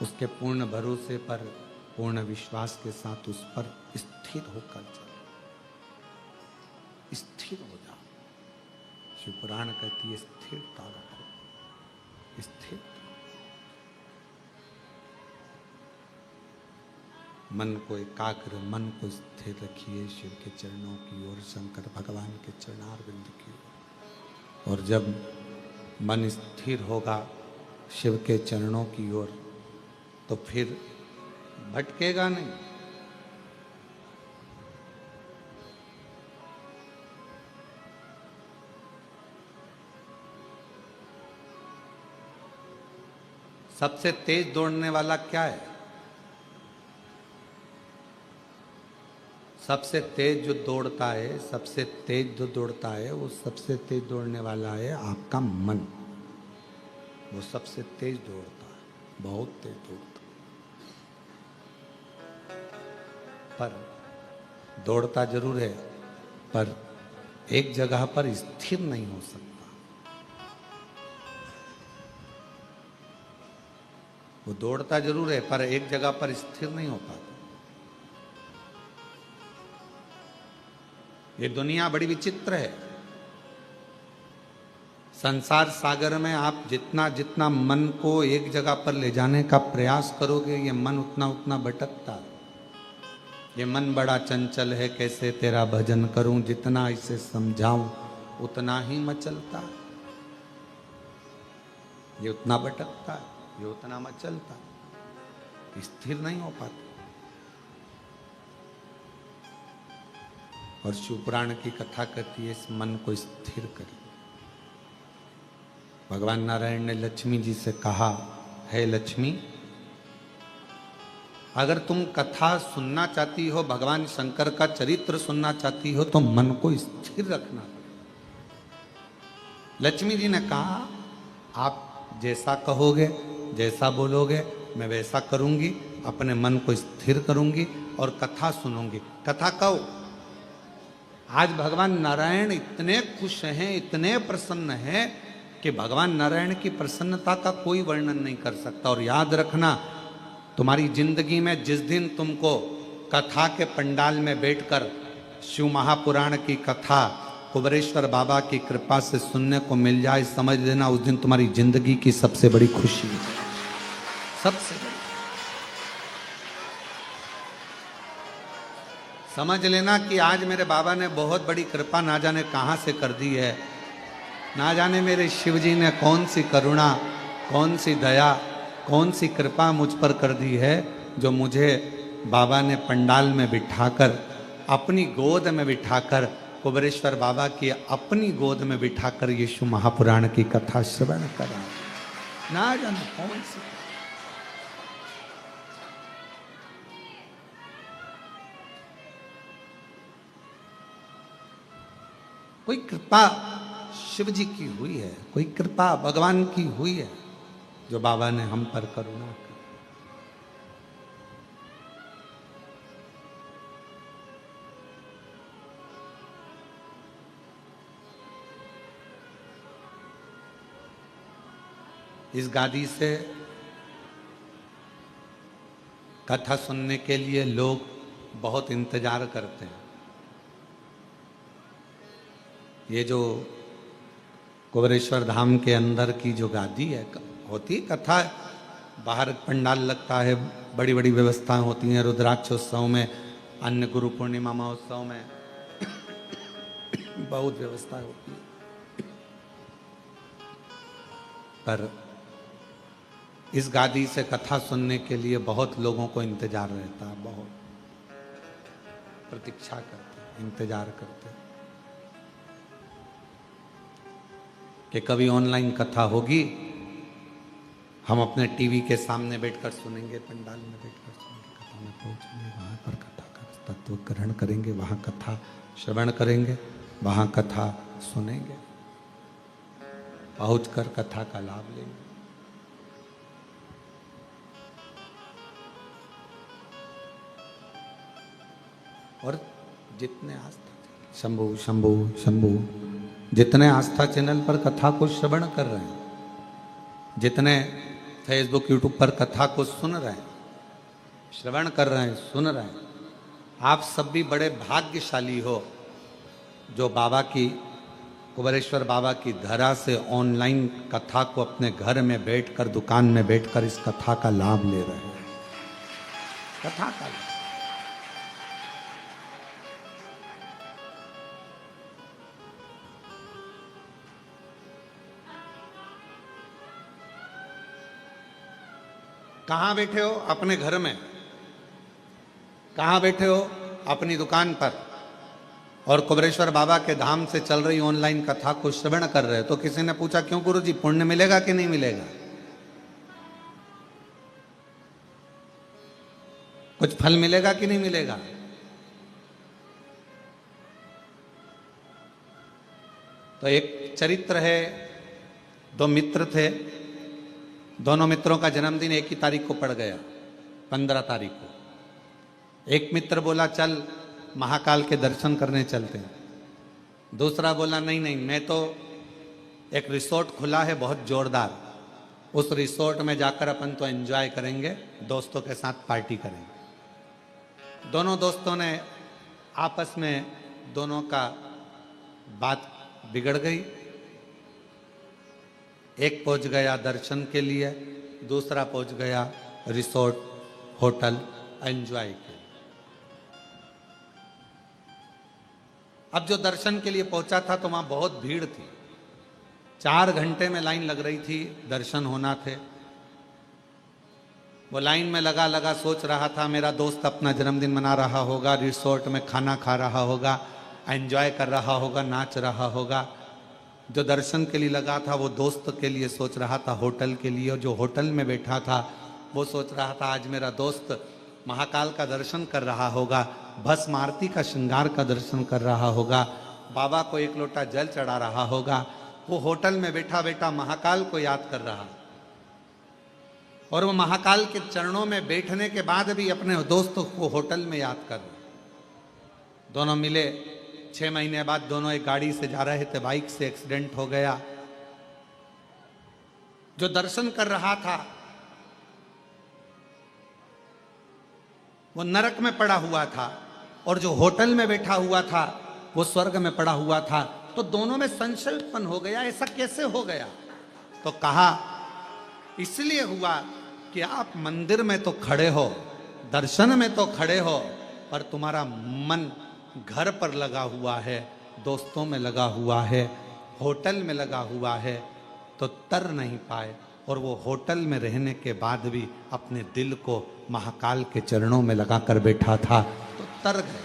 उसके पूर्ण भरोसे पर, पूर्ण विश्वास के साथ उस पर स्थिर होकर चल रहे हैं। स्थिर हो जाओ। शिव पुराण कहती है स्थिरता रखो, स्थिर। मन को एकाग्र, मन को स्थिर रखिए शिव के चरणों की ओर, शंकर भगवान के चरणारविंद की ओर। और जब मन स्थिर होगा शिव के चरणों की ओर, तो फिर भटकेगा नहीं। सबसे तेज दौड़ने वाला क्या है? सबसे तेज जो दौड़ता है, सबसे तेज जो दौड़ता है, वो सबसे तेज दौड़ने वाला है आपका मन। वो सबसे तेज दौड़ता है, बहुत तेज दौड़ता है। पर दौड़ता जरूर है, पर एक जगह पर स्थिर नहीं हो सकता। वो दौड़ता जरूर है, पर एक जगह पर स्थिर नहीं हो पाता। ये दुनिया बड़ी विचित्र है। संसार सागर में आप जितना जितना मन को एक जगह पर ले जाने का प्रयास करोगे, ये मन उतना उतना भटकता। ये मन बड़ा चंचल है, कैसे तेरा भजन करूं, जितना इसे समझाऊं उतना ही मचलता। ये उतना भटकता, ये उतना मचलता, स्थिर नहीं हो पाता। और शिवपुराण की कथा कहती है इस मन को स्थिर करिए। भगवान नारायण ने लक्ष्मी जी से कहा, है लक्ष्मी, अगर तुम कथा सुनना चाहती हो, भगवान शंकर का चरित्र सुनना चाहती हो, तो मन को स्थिर रखना पड़ेगा। लक्ष्मी जी ने कहा, आप जैसा कहोगे, जैसा बोलोगे, मैं वैसा करूंगी। अपने मन को स्थिर करूंगी और कथा सुनूंगी। कथा कहो। आज भगवान नारायण इतने खुश हैं, इतने प्रसन्न हैं कि भगवान नारायण की प्रसन्नता का कोई वर्णन नहीं कर सकता। और याद रखना, तुम्हारी जिंदगी में जिस दिन तुमको कथा के पंडाल में बैठकर शिव महापुराण की कथा कुबेरेश्वर बाबा की कृपा से सुनने को मिल जाए, समझ लेना उस दिन तुम्हारी जिंदगी की सबसे बड़ी खुशी है। सबसे बड़ी समझ लेना कि आज मेरे बाबा ने बहुत बड़ी कृपा ना जाने कहाँ से कर दी है। ना जाने मेरे शिव जी ने कौन सी करुणा, कौन सी दया, कौन सी कृपा मुझ पर कर दी है, जो मुझे बाबा ने पंडाल में बिठाकर, अपनी गोद में बिठाकर, कुबेरेश्वर बाबा की अपनी गोद में बिठाकर यीशु महापुराण की कथा श्रवण करा। ना जाने कौन सी। कोई कृपा शिव जी की हुई है, कोई कृपा भगवान की हुई है, जो बाबा ने हम पर करुणा की। इस गादी से कथा सुनने के लिए लोग बहुत इंतजार करते हैं। ये जो कुबेरेश्वर धाम के अंदर की जो गादी है, होती कथा, बाहर पंडाल लगता है, बड़ी बड़ी व्यवस्थाएं होती हैं, रुद्राक्षोत्सव में, अन्य गुरु पूर्णिमा महोत्सव में बहुत व्यवस्थाएं होती है। पर इस गादी से कथा सुनने के लिए बहुत लोगों को इंतजार रहता है, बहुत प्रतीक्षा करते हैं, इंतजार करते हैं कि कभी ऑनलाइन कथा होगी, हम अपने टीवी के सामने बैठकर सुनेंगे, पंडाल में बैठकर सुनेंगे, कथा में पहुंचेंगे, वहां पर कथा का तत्व ग्रहण करेंगे, वहां कथा श्रवण करेंगे, वहां कथा सुनेंगे, पहुंचकर कथा का लाभ लेंगे। और जितने आस्था, शंभु शंभु शंभु, जितने आस्था चैनल पर कथा को श्रवण कर रहे हैं, जितने फेसबुक यूट्यूब पर कथा को सुन रहे हैं, श्रवण कर रहे हैं, सुन रहे हैं, आप सब भी बड़े भाग्यशाली हो जो बाबा की, कुबेरेश्वर बाबा की धरा से ऑनलाइन कथा को अपने घर में बैठकर, दुकान में बैठकर इस कथा का लाभ ले रहे हैं। कथा का लाभ। कहाँ बैठे हो? अपने घर में। कहाँ बैठे हो? अपनी दुकान पर। और कुबेरेश्वर बाबा के धाम से चल रही ऑनलाइन कथा को श्रवण कर रहे हो। तो किसी ने पूछा, क्यों गुरुजी, पुण्य मिलेगा कि नहीं मिलेगा? कुछ फल मिलेगा कि नहीं मिलेगा? तो एक चरित्र है, दो मित्र थे, दोनों मित्रों का जन्मदिन एक ही तारीख को पड़ गया, 15 तारीख को। एक मित्र बोला चल महाकाल के दर्शन करने चलते हैं। दूसरा बोला नहीं नहीं, मैं तो एक रिसोर्ट खुला है बहुत जोरदार, उस रिसोर्ट में जाकर अपन तो एंजॉय करेंगे, दोस्तों के साथ पार्टी करेंगे। दोनों दोस्तों ने आपस में, दोनों का बात बिगड़ गई। एक पहुंच गया दर्शन के लिए, दूसरा पहुंच गया रिसोर्ट होटल एंजॉय के लिए। अब जो दर्शन के लिए पहुंचा था तो वहां बहुत भीड़ थी, 4 घंटे में लाइन लग रही थी, दर्शन होना थे। वो लाइन में लगा लगा सोच रहा था मेरा दोस्त अपना जन्मदिन मना रहा होगा, रिसोर्ट में खाना खा रहा होगा, एंजॉय कर रहा होगा, नाच रहा होगा। जो दर्शन के लिए लगा था वो दोस्त के लिए सोच रहा था, होटल के लिए। और जो होटल में बैठा था वो सोच रहा था आज मेरा दोस्त महाकाल का दर्शन कर रहा होगा, भस्म आरती का श्रृंगार का दर्शन कर रहा होगा, बाबा को एक लोटा जल चढ़ा रहा होगा। वो होटल में बैठा बैठा महाकाल को याद कर रहा, और वो महाकाल के चरणों में बैठने के बाद भी अपने दोस्त को होटल में याद कर रहा। दोनों मिले, 6 महीने बाद दोनों एक गाड़ी से जा रहे थे, बाइक से एक्सीडेंट हो गया। जो दर्शन कर रहा था वो नरक में पड़ा हुआ था, और जो होटल में बैठा हुआ था वो स्वर्ग में पड़ा हुआ था। तो दोनों में संशय उत्पन्न हो गया, ऐसा कैसे हो गया? तो कहा इसलिए हुआ कि आप मंदिर में तो खड़े हो, दर्शन में तो खड़े हो, पर तुम्हारा मन घर पर लगा हुआ है, दोस्तों में लगा हुआ है, होटल में लगा हुआ है, तो तर नहीं पाए। और वो होटल में रहने के बाद भी अपने दिल को महाकाल के चरणों में लगाकर बैठा था, तो तर गए।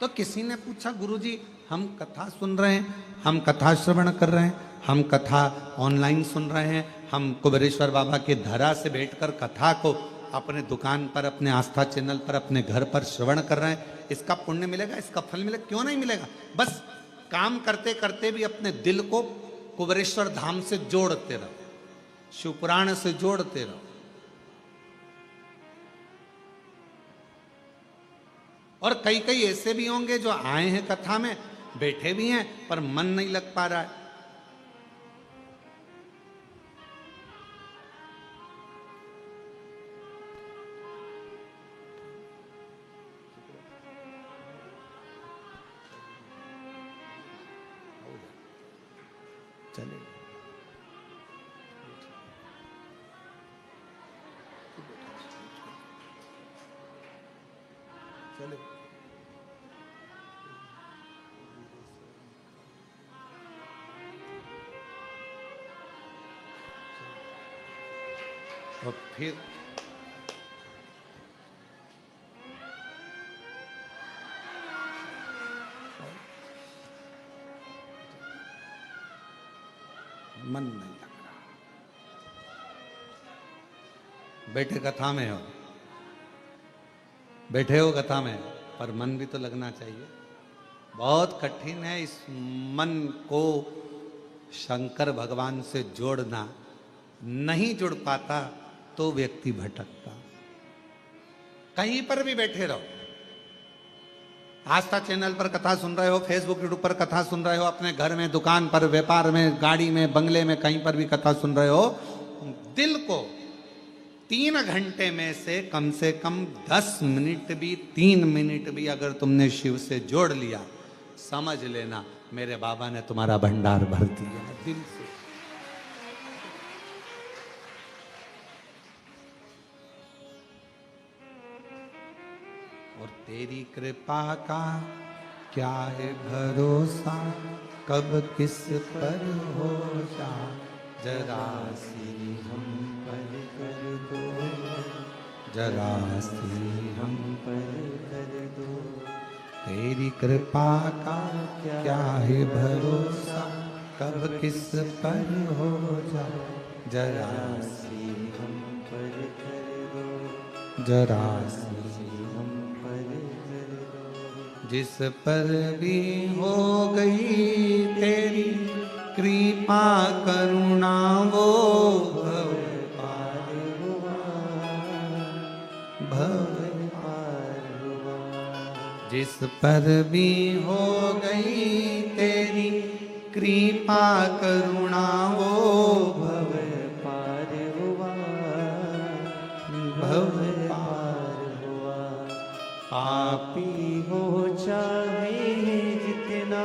तो किसी ने पूछा गुरुजी हम कथा सुन रहे हैं, हम कथा श्रवण कर रहे हैं, हम कथा ऑनलाइन सुन रहे हैं, हम कुबेरेश्वर बाबा के धरा से बैठकर कथा को अपने दुकान पर, अपने आस्था चैनल पर, अपने घर पर श्रवण कर रहे हैं, इसका पुण्य मिलेगा, इसका फल मिलेगा? क्यों नहीं मिलेगा? बस काम करते करते भी अपने दिल को कुबेरेश्वर धाम से जोड़ते रहो, शिव पुराण से जोड़ते रहो। और कई कई ऐसे भी होंगे जो आए हैं कथा में, बैठे भी हैं, पर मन नहीं लग पा रहा है। चले चले और फिर मन नहीं लग रहा। बैठे कथा में हो, बैठे हो कथा में, पर मन भी तो लगना चाहिए। बहुत कठिन है इस मन को शंकर भगवान से जोड़ना। नहीं जुड़ पाता तो व्यक्ति भटकता। कहीं पर भी बैठे रहो, आस्था चैनल पर कथा सुन रहे हो, फेसबुक यूट्यूब पर कथा सुन रहे हो, अपने घर में, दुकान पर, व्यापार में, गाड़ी में, बंगले में, कहीं पर भी कथा सुन रहे हो, दिल को 3 घंटे में से कम 10 मिनट भी, 3 मिनट भी अगर तुमने शिव से जोड़ लिया, समझ लेना मेरे बाबा ने तुम्हारा भंडार भर दिया दिल से। और तेरी कृपा का क्या है भरोसा, कब किस पर हो जा, जरा सी हम पर कर दो, जरा सी हम पर कर दो। तेरी कृपा का क्या है भरोसा, कब किस पर हो जा, जरा सी हम पर जरा हम पर कर दो। जिस पर भी हो गई तेरी कृपा करुणा वो भव पार हुआ, भव पार हुआ। जिस पर भी हो गई तेरी कृपा करुणा वो भव पार हुआ, भव पार हुआ। पापी पापी हो चाहे जितना,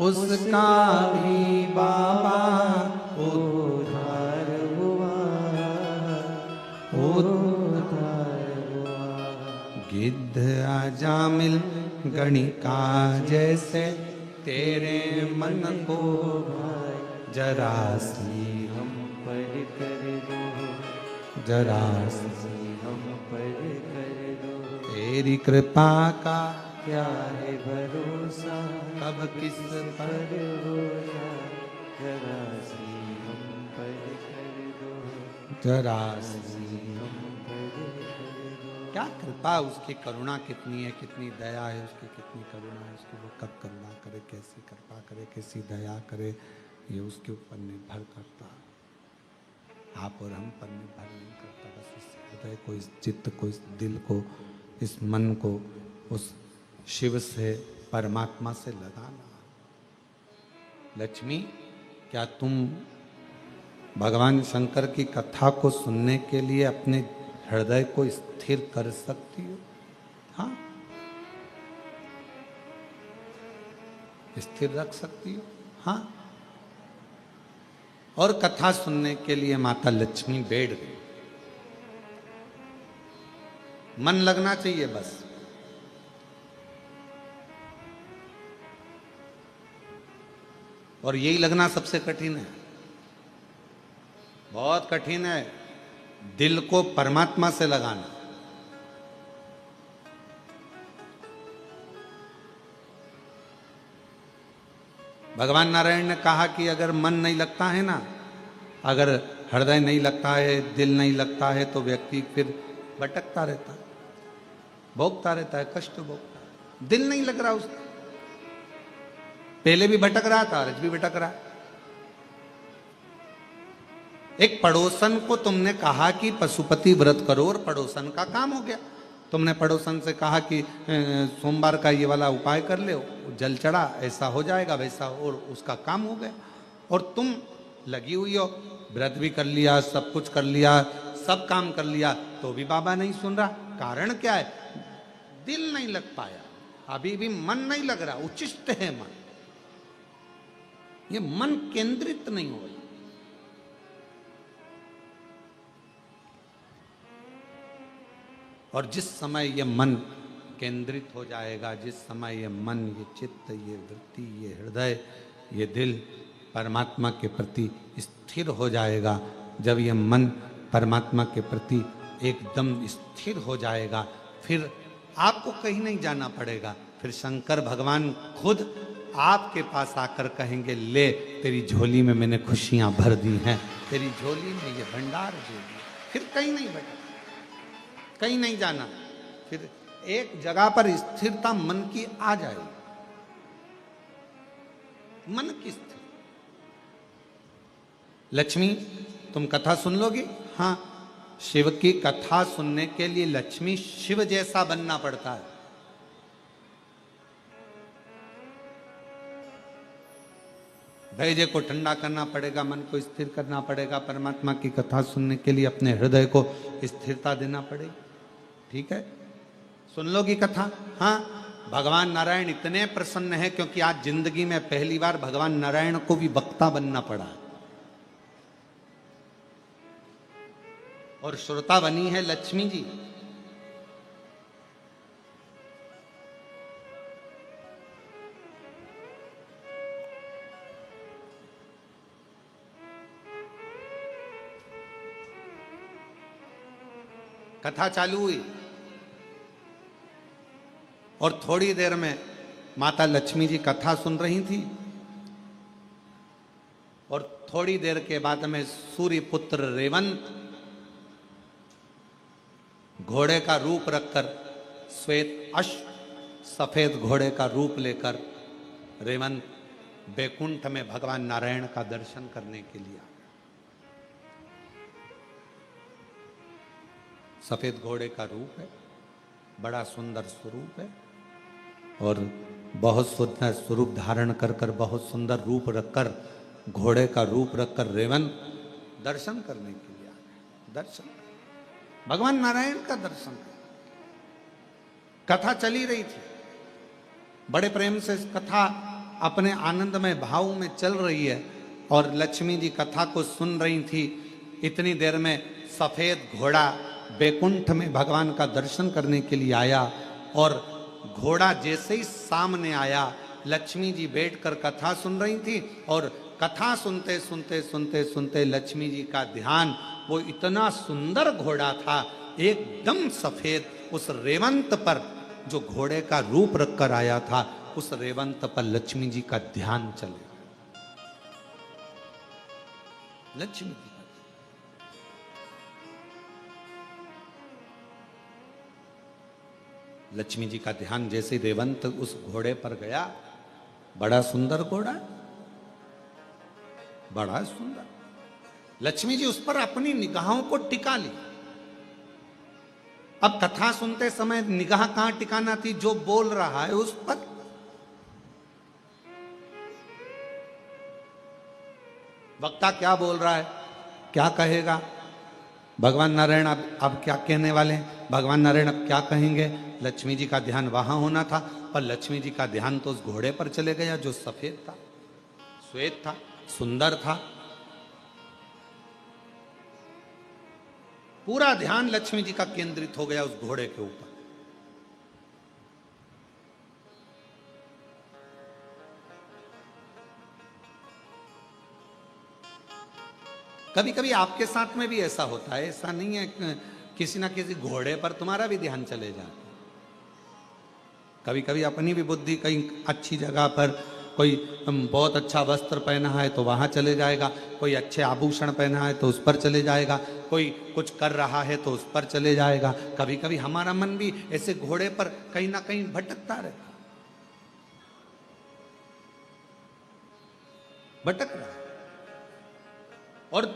उसका भी बाबा उद्धार हुआ, उद्धार हुआ। गिद्ध अजामिल गणिका जैसे तेरे मन को भाई जरा सी हम पर कर दो, जरा सी हम पर कर दो। तेरी कृपा का क्या है भरोसा, कब किस पर पर होगा। जरा सी हम पर कर दो, जरा सी हम पर कर दो। क्या कृपा, उसकी करुणा कितनी है, कितनी दया है उसकी, कितनी करुणा है उसकी। वो कब करुणा करे, कैसी कृपा करे, कैसी दया करे, ये उसके ऊपर निर्भर करता है। आप और हम पर निर्भर नहीं करता। बस इस हृदय को, इस चित्त को, इस दिल को, इस मन को उस शिव से, परमात्मा से लगाना। लक्ष्मी, क्या तुम भगवान शंकर की कथा को सुनने के लिए अपने हृदय को स्थिर कर सकती हो? हाँ, स्थिर रख सकती हो। हाँ, और कथा सुनने के लिए माता लक्ष्मी बैठ गई। मन लगना चाहिए बस। और यही लगना सबसे कठिन है, बहुत कठिन है, दिल को परमात्मा से लगाना। भगवान नारायण ने कहा कि अगर मन नहीं लगता है ना, अगर हृदय नहीं लगता है, दिल नहीं लगता है, तो व्यक्ति फिर भटकता रहता है, भोगता रहता है, कष्ट भोगता है। दिल नहीं लग रहा उसका, पहले भी भटक रहा था, आज भी भटक रहा है। एक पड़ोसन को तुमने कहा कि पशुपति व्रत करो और पड़ोसन का काम हो गया। तुमने पड़ोसन से कहा कि सोमवार का ये वाला उपाय कर ले, जल चढ़ा, ऐसा हो जाएगा वैसा, और उसका काम हो गया। और तुम लगी हुई हो, व्रत भी कर लिया, सब कुछ कर लिया, सब काम कर लिया, तो भी बाबा नहीं सुन रहा। कारण क्या है? दिल नहीं लग पाया, अभी भी मन नहीं लग रहा, उचिष्ट है मन, ये मन केंद्रित नहीं हो रहा। और जिस समय ये मन केंद्रित हो जाएगा, जिस समय ये मन, ये चित्त, ये वृत्ति, ये हृदय, ये दिल परमात्मा के प्रति स्थिर हो जाएगा, जब ये मन परमात्मा के प्रति एकदम स्थिर हो जाएगा, फिर आपको कहीं नहीं जाना पड़ेगा। फिर शंकर भगवान खुद आपके पास आकर कहेंगे, ले तेरी झोली में मैंने खुशियां भर दी हैं, तेरी झोली में ये भंडार दे दिया। फिर कहीं नहीं बैठा, कहीं नहीं जाना, फिर एक जगह पर स्थिरता मन की आ जाएगी, मन की स्थिर। लक्ष्मी, तुम कथा सुन लोगी? हाँ, शिव की कथा सुनने के लिए लक्ष्मी शिव जैसा बनना पड़ता है। धैर्य को ठंडा करना पड़ेगा, मन को स्थिर करना पड़ेगा, परमात्मा की कथा सुनने के लिए अपने हृदय को स्थिरता देना पड़ेगी। ठीक है, सुन लोगी कथा? हाँ, भगवान नारायण इतने प्रसन्न है क्योंकि आज जिंदगी में पहली बार भगवान नारायण को भी वक्ता बनना पड़ा, और श्रोता बनी है लक्ष्मी जी। कथा चालू हुई और थोड़ी देर में माता लक्ष्मी जी कथा सुन रही थी, और थोड़ी देर के बाद में सूर्य पुत्र रेवंत घोड़े का रूप रखकर, श्वेत अश्व सफेद घोड़े का रूप लेकर रेवंत बैकुंठ में भगवान नारायण का दर्शन करने के लिए। सफेद घोड़े का रूप है, बड़ा सुंदर स्वरूप है और बहुत सुंदर स्वरूप धारण कर कर, बहुत सुंदर रूप रखकर, घोड़े का रूप रखकर रेवंत दर्शन करने के लिए आ गए। दर्शन, भगवान नारायण का दर्शन। कथा चली रही थी, बड़े प्रेम से कथा अपने आनंदमय भाव में चल रही है और लक्ष्मी जी कथा को सुन रही थी। इतनी देर में सफेद घोड़ा बैकुंठ में भगवान का दर्शन करने के लिए आया और घोड़ा जैसे ही सामने आया, लक्ष्मी जी बैठकर कथा सुन रही थी और कथा सुनते सुनते सुनते सुनते लक्ष्मी जी का ध्यान, वो इतना सुंदर घोड़ा था, एकदम सफेद, उस रेवंत पर जो घोड़े का रूप रखकर आया था, उस रेवंत पर लक्ष्मी जी का ध्यान चले। लक्ष्मी जी का, लक्ष्मी जी का ध्यान जैसे रेवंत उस घोड़े पर गया, बड़ा सुंदर घोड़ा, बड़ा सुंदर। लक्ष्मी जी उस पर अपनी निगाहों को टिका ली। अब कथा सुनते समय निगाह कहां टिकाना थी, जो बोल रहा है उस पर। वक्ता क्या बोल रहा है, क्या कहेगा, भगवान नारायण अब क्या कहने वाले हैं, भगवान नारायण अब क्या कहेंगे। लक्ष्मी जी का ध्यान वहां होना था, पर लक्ष्मी जी का ध्यान तो उस घोड़े पर चले गया जो सफेद था, श्वेत था, सुंदर था। पूरा ध्यान लक्ष्मी जी का केंद्रित हो गया उस घोड़े के ऊपर। कभी कभी आपके साथ में भी ऐसा होता है, ऐसा नहीं है किसी ना किसी घोड़े पर तुम्हारा भी ध्यान चले जाता है। कभी कभी अपनी भी बुद्धि कहीं अच्छी जगह पर, कोई बहुत अच्छा वस्त्र पहना है तो वहां चले जाएगा, कोई अच्छे आभूषण पहना है तो उस पर चले जाएगा, कोई कुछ कर रहा है तो उस पर चले जाएगा। कभी कभी हमारा मन भी ऐसे घोड़े पर कहीं ना कहीं भटकता रहता, भटक रहा है। और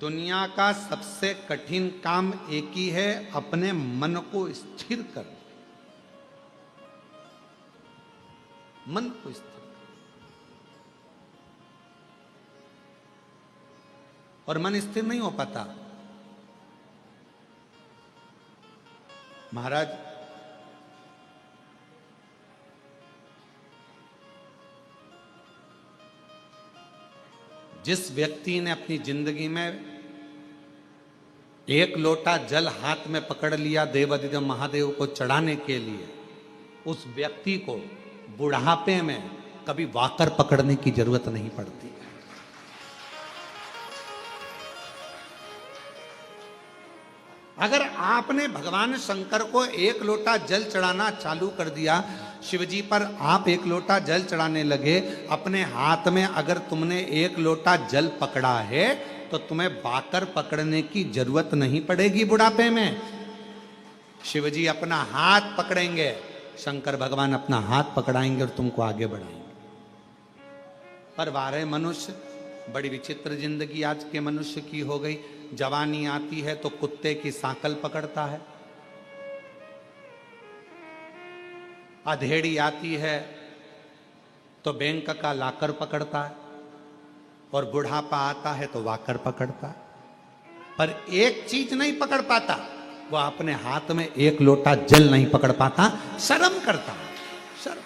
दुनिया का सबसे कठिन काम एक ही है, अपने मन को स्थिर करना, मन को स्थिर। और मन स्थिर नहीं हो पाता। महाराज जिस व्यक्ति ने अपनी जिंदगी में एक लोटा जल हाथ में पकड़ लिया देवाधिदेव महादेव को चढ़ाने के लिए, उस व्यक्ति को बुढ़ापे में कभी वाकर पकड़ने की जरूरत नहीं पड़ती। अगर आपने भगवान शंकर को एक लोटा जल चढ़ाना चालू कर दिया, शिवजी पर आप एक लोटा जल चढ़ाने लगे, अपने हाथ में अगर तुमने एक लोटा जल पकड़ा है तो तुम्हें बाकर पकड़ने की जरूरत नहीं पड़ेगी बुढ़ापे में। शिवजी अपना हाथ पकड़ेंगे, शंकर भगवान अपना हाथ पकड़ाएंगे और तुमको आगे बढ़ाएंगे। पर वारे मनुष्य, बड़ी विचित्र जिंदगी आज के मनुष्य की हो गई। जवानी आती है तो कुत्ते की सांकल पकड़ता है, अधेड़ी आती है तो बैंक का लाकर पकड़ता है, और बुढ़ापा आता है तो वाकर पकड़ता है। पर एक चीज नहीं पकड़ पाता, वो अपने हाथ में एक लोटा जल नहीं पकड़ पाता, शर्म करता है। शर्म।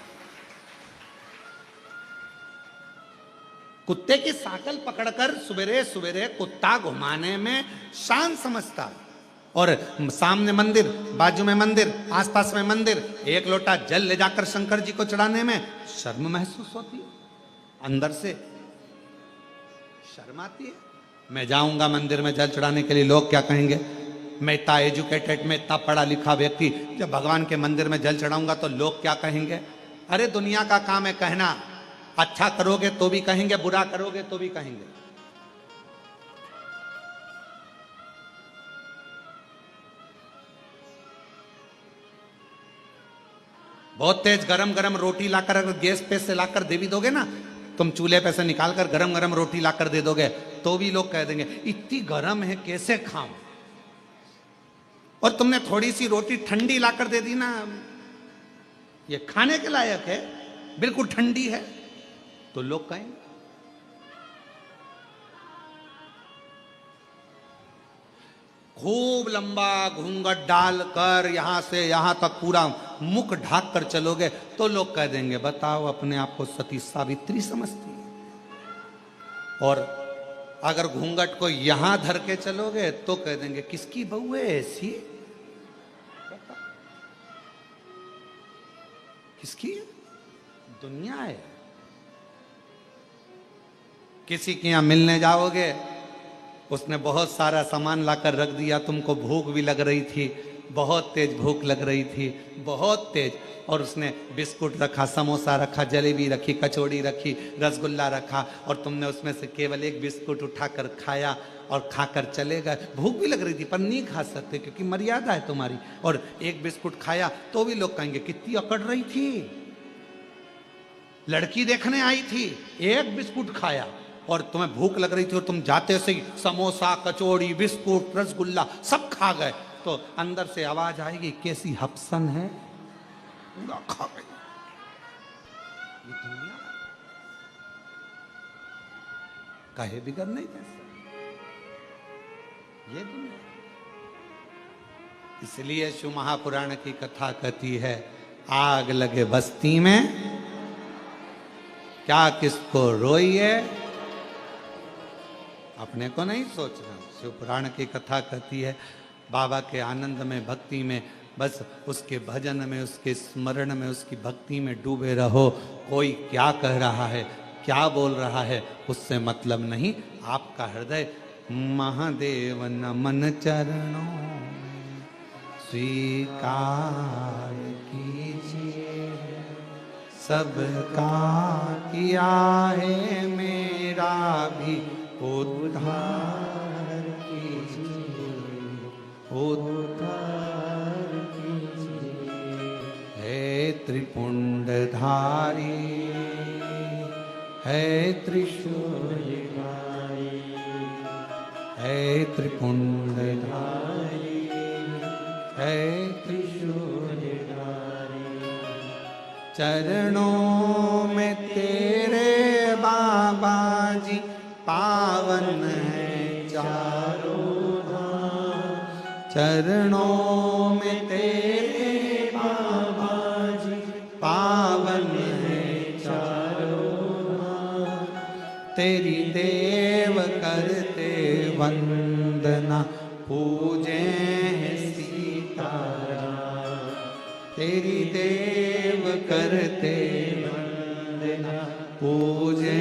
कुत्ते की सांकल पकड़कर सवेरे सवेरे कुत्ता घुमाने में शान समझता है, और सामने मंदिर, बाजू में मंदिर, आसपास में मंदिर, एक लोटा जल ले जाकर शंकर जी को चढ़ाने में शर्म महसूस होती है, अंदर से शर्म आती है। मैं जाऊंगा मंदिर में जल चढ़ाने के लिए, लोग क्या कहेंगे। मैं इतना एजुकेटेड, मैं इतना पढ़ा लिखा व्यक्ति, जब भगवान के मंदिर में जल चढ़ाऊंगा तो लोग क्या कहेंगे। अरे दुनिया का काम है कहना, अच्छा करोगे तो भी कहेंगे, बुरा करोगे तो भी कहेंगे। बहुत तेज गरम गरम रोटी लाकर अगर गैस पे से लाकर दे भी दोगे ना, तुम चूल्हे पे से निकाल कर गरम गरम रोटी लाकर दे दोगे तो भी लोग कह देंगे इतनी गरम है कैसे खाऊं। और तुमने थोड़ी सी रोटी ठंडी लाकर दे दी ना, ये खाने के लायक है, बिल्कुल ठंडी है, तो लोग कहेंगे। खूब लंबा घूंघट डालकर यहां से यहां तक पूरा मुख ढाक कर चलोगे तो लोग कह देंगे बताओ अपने आप को सती सावित्री समझती है। और अगर घूंघट को यहां धर के चलोगे तो कह देंगे किसकी बहू है ऐसी, किसकी दुनिया है। किसी के यहां मिलने जाओगे, उसने बहुत सारा सामान लाकर रख दिया, तुमको भूख भी लग रही थी, बहुत तेज भूख लग रही थी, बहुत तेज, और उसने बिस्कुट रखा, समोसा रखा, जलेबी रखी, कचौड़ी रखी, रसगुल्ला रखा, और तुमने उसमें से केवल एक बिस्कुट उठाकर खाया और खाकर चले गए। भूख भी लग रही थी पर नहीं खा सकते क्योंकि मर्यादा है तुम्हारी, और एक बिस्कुट खाया तो भी लोग कहेंगे कितनी अकड़ रही थी, लड़की देखने आई थी, एक बिस्कुट खाया, और तुम्हें भूख लग रही थी और तुम जाते से ही समोसा, कचौड़ी, बिस्कुट, रसगुल्ला सब खा गए, तो अंदर से आवाज आएगी कैसी हपसन है, पूरा खा गई। ये दुनिया काहे बिगड़ नहीं कैसे, ये दुनिया। इसलिए शिव महापुराण की कथा कहती है आग लगे बस्ती में क्या किसको रोइए, अपने को नहीं सोचना। शिव पुराण की कथा कहती है बाबा के आनंद में, भक्ति में, बस उसके भजन में, उसके स्मरण में, उसकी भक्ति में डूबे रहो। कोई क्या कह रहा है, क्या बोल रहा है, उससे मतलब नहीं। आपका हृदय महादेव नमन चरणों में स्वीकार कीजिए, सबका किया है मेरा भी उद्धार कीजिए, उद्धार कीजिए। है त्रिपुंडधारी, है त्रिशूलधारी, है त्रिपुंडधारी, है त्रिशूलधारी। चरणों में तेरे बाबा जी पावन है चारों धाम, चरणों में तेरे बाबा जी पावन है चारों धाम। तेरी देव करते वंदना पूजे सीताराम, तेरी देव करते वंदना पूजे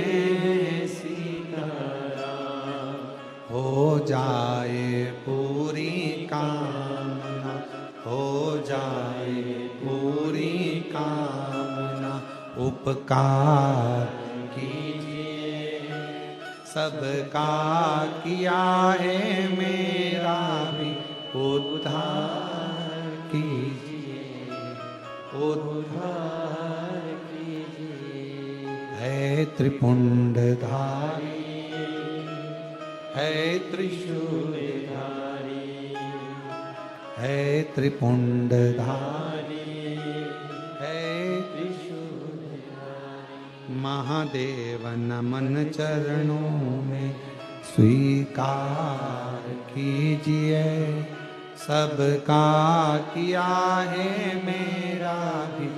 हो जाए पूरी कामना, हो जाए पूरी कामना। उपकार कीजिए, सबका किया है मेरा भी उद्धार कीजिए, उद्धार कीजिए। है त्रिपुंडधारी, है त्रिशूलधारी, है त्रिपुंडधारी, है त्रिशूलधारी। महादेव नमन चरणों में स्वीकार कीजिए, सबका किया है मेरा भी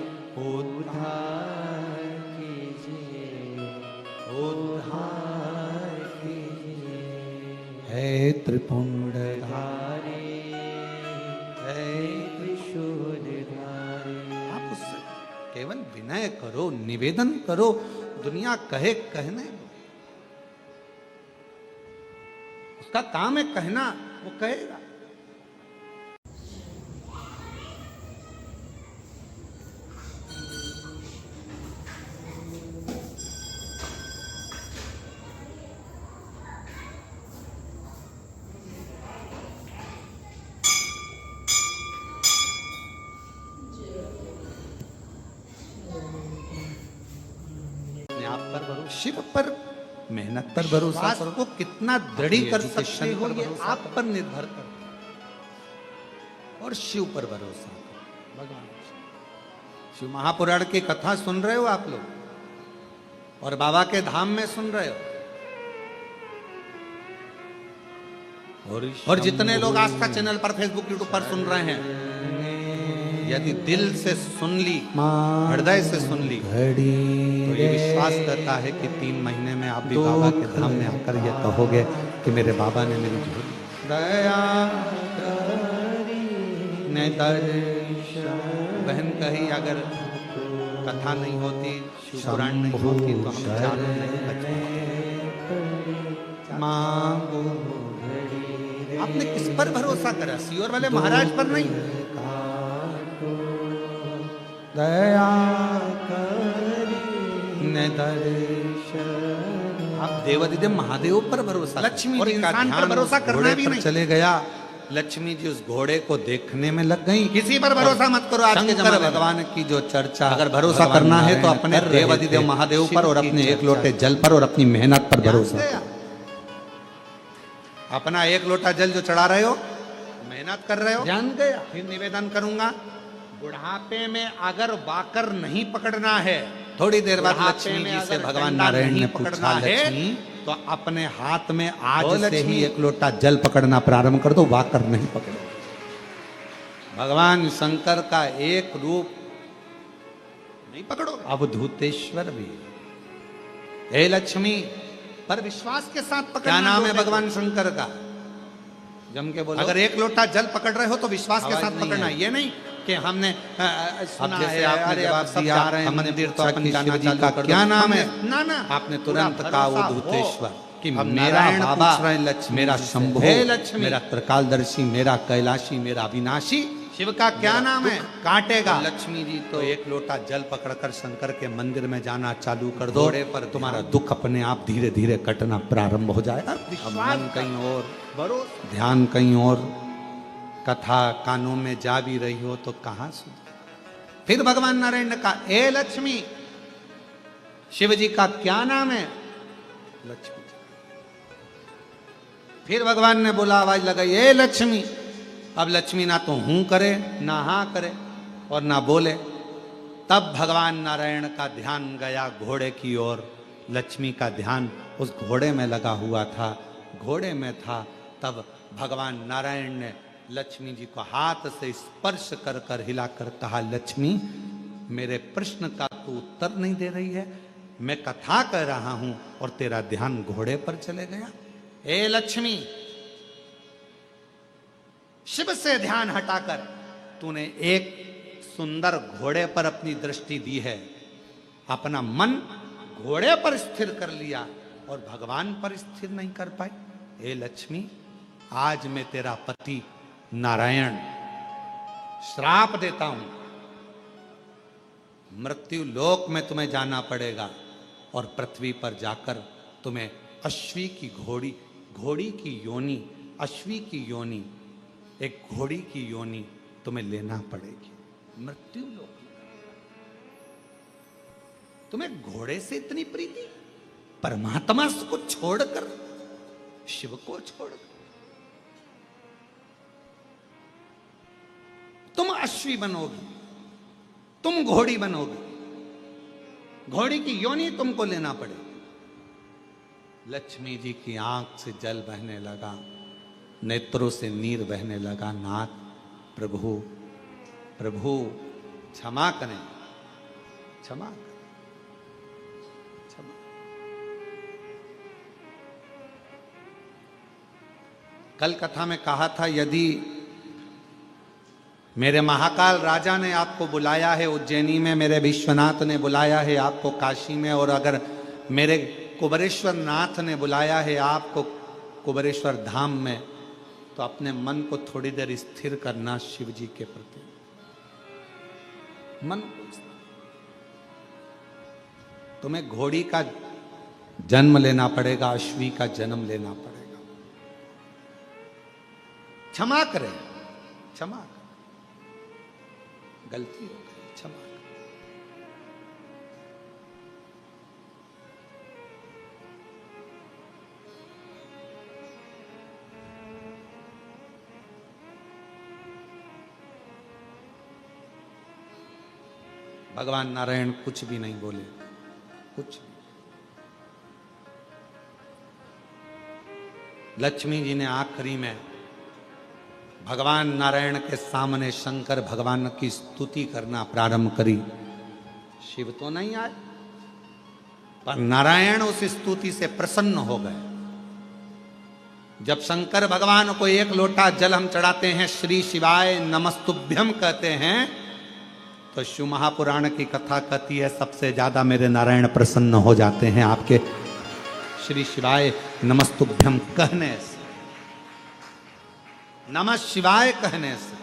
उद्धार कीजिए, उद्धार कीजिए। है त्रिपुंडधारी, है त्रिशूलधारी। आप उससे केवल विनय करो, निवेदन करो, दुनिया कहे कहने, उसका काम है कहना, वो कहेगा। आप पर भरोसा, शिव पर मेहनत पर भरोसा विश्वास को कितना दृढ़ी कर सकते एजुकेशन हो पर ये भरोसा आप पर निर्भर कर। और शिव पर भरोसा करो। भगवान शिव महापुराण की कथा सुन रहे हो आप लोग और बाबा के धाम में सुन रहे हो। और जितने लोग आज का चैनल पर फेसबुक यूट्यूब पर सुन रहे हैं, यदि दिल से सुन ली, हृदय से सुन ली, तो ये विश्वास करता है कि 3 महीने में आप भी बाबा के धाम में आकर ये कहोगे कि मेरे बाबा ने मेरी झोली दया ने दर्शन। बहन कही अगर कथा नहीं होती, शिव पुराण नहीं होती तो हम चारों नहीं बच पाते। मांगो आपने किस पर भरोसा करा? सियोर वाले महाराज पर नहीं, दया ने दर्शन। आप देवादिदेव महादेव पर भरोसा, लक्ष्मी और जी का इंसान पर ध्यान भरोसा उस करना घोड़े भी पर नहीं। चले गया। लक्ष्मी जी उस घोड़े को देखने में लग गई। किसी पर भरोसा मत करो आज के शंकर जमाने में। भगवान की जो चर्चा, अगर भरोसा भगवान करना है तो नारायण अपने कर रहे देवादिदेव थे, महादेव शिव पर और की अपने एक चर्चा। लोटे जल पर और अपनी मेहनत पर भरोसा ध्यान करो। गया। अपना 1 लोटा जल जो चढ़ा रहे हो, मेहनत कर रहे हो, ध्यान गया। फिर निवेदन करूंगा, बुढ़ापे में अगर वाकर नहीं पकड़ना है, थोड़ी देर बाद बुढ़ापे लक्ष्मी में जी से अगर भगवान डंडा नारायण नहीं ने पकड़ना पूछा, है, लक्ष्मी तो अपने हाथ में आज ओ से लक्ष्मी। ही 1 लोटा जल पकड़ना प्रारंभ कर दो, वाकर नहीं पकड़ो। भगवान शंकर का एक रूप नहीं पकड़ो, अवधूतेश्वर भी। हे लक्ष्मी, पर विश्वास के साथ पकड़ना। क्या नाम है लोटे को। भगवान शंकर का? जम के बोलो। अगर 1 लोटा जल पकड़ रहे हो तो विश्वास के आवाज साथ नहीं पकड़ना। है। ये नहीं कि हमने सुना अब जैसे है, आपने अरे जवाब सब दिया, जा रहे हैं, हमने मंदिर तो पूछा अपन कि जाना शिव जी चालू का कर दो। क्या नाम है? ना ना, आपने पूरा तुरंत कहा भरोसा अवधूतेश्वर हो। कि अब मेरा नारायण बाबा, पूछ रहे हैं लक्ष्मी मेरा जी से। शंभो, हे लक्ष्मी। मेरा त्रिकालदर्शी, मेरा कैलाशी, मेरा अविनाशी, शिव का क्या मेरा नाम है? दुख काटेगा। और लक्ष्मी जी तो 1 लोटा जल पकड़कर शंकर के मंदिर में जाना चालू कर दो, घोड़े पर तुम्हारा दुख अपने आप धीरे धीरे कटना प्रारंभ हो जाएगा। अब मन कहीं और, भरोसा। ध्यान कहीं और, कथा कानों में जा भी रही हो तो कहां सुन। फिर भगवान नारायण ने कहा, ए लक्ष्मी, शिव जी का क्या नाम है? लक्ष्मी। फिर भगवान ने बोला, आवाज लगाई, ए लक्ष्मी। अब लक्ष्मी ना तो हूं करे, ना हाँ करे और ना बोले। तब भगवान नारायण का ध्यान गया घोड़े की ओर। लक्ष्मी का ध्यान उस घोड़े में लगा हुआ था, घोड़े में था। तब भगवान नारायण ने लक्ष्मी जी को हाथ से स्पर्श कर कर हिलाकर कहा, लक्ष्मी, मेरे प्रश्न का तू उत्तर नहीं दे रही है, मैं कथा कर रहा हूं और तेरा ध्यान घोड़े पर चले गया। ए लक्ष्मी, शिव से ध्यान हटाकर तूने एक सुंदर घोड़े पर अपनी दृष्टि दी है, अपना मन घोड़े पर स्थिर कर लिया और भगवान पर स्थिर नहीं कर पाई। हे लक्ष्मी, आज मैं तेरा पति नारायण श्राप देता हूं, मृत्यु लोक में तुम्हें जाना पड़ेगा और पृथ्वी पर जाकर तुम्हें अश्वी की घोड़ी की योनि, अश्वी की योनि, एक घोड़ी की योनि तुम्हें लेना पड़ेगी मृत्यु लोक। तुम्हें घोड़े से इतनी प्रीति, परमात्मा को छोड़कर, शिव को छोड़कर तुम अश्वी बनोगी, तुम घोड़ी बनोगी, घोड़ी की योनि तुमको लेना पड़ेगी। लक्ष्मी जी की आंख से जल बहने लगा, नेत्रों से नीर बहने लगा। नाथ, प्रभु प्रभु क्षमा करें, क्षमा करें, क्षमा। कल कथा में कहा था, यदि मेरे महाकाल राजा ने आपको बुलाया है उज्जैनी में, मेरे विश्वनाथ ने बुलाया है आपको काशी में, और अगर मेरे कुबरेश्वर नाथ ने बुलाया है आपको कुबरेश्वर धाम में, तो अपने मन को थोड़ी देर स्थिर करना शिव जी के प्रति। मन को तुम्हें घोड़ी का जन्म लेना पड़ेगा, अश्वी का जन्म लेना पड़ेगा। क्षमा करें, क्षमा करें, गलती हो गई, क्षमा करें। भगवान नारायण कुछ भी नहीं बोले, कुछ। लक्ष्मी जी ने आखिरी में भगवान नारायण के सामने शंकर भगवान की स्तुति करना प्रारंभ करी। शिव तो नहीं आए, पर नारायण उस स्तुति से प्रसन्न हो गए। जब शंकर भगवान को एक लोटा जल हम चढ़ाते हैं, श्री शिवाय नमस्तुभ्यम कहते हैं, तो शिव महापुराण की कथा कहती है सबसे ज्यादा मेरे नारायण प्रसन्न हो जाते हैं आपके श्री शिवाय नमस्तुभ्यम कहने से, नमः शिवाय कहने से,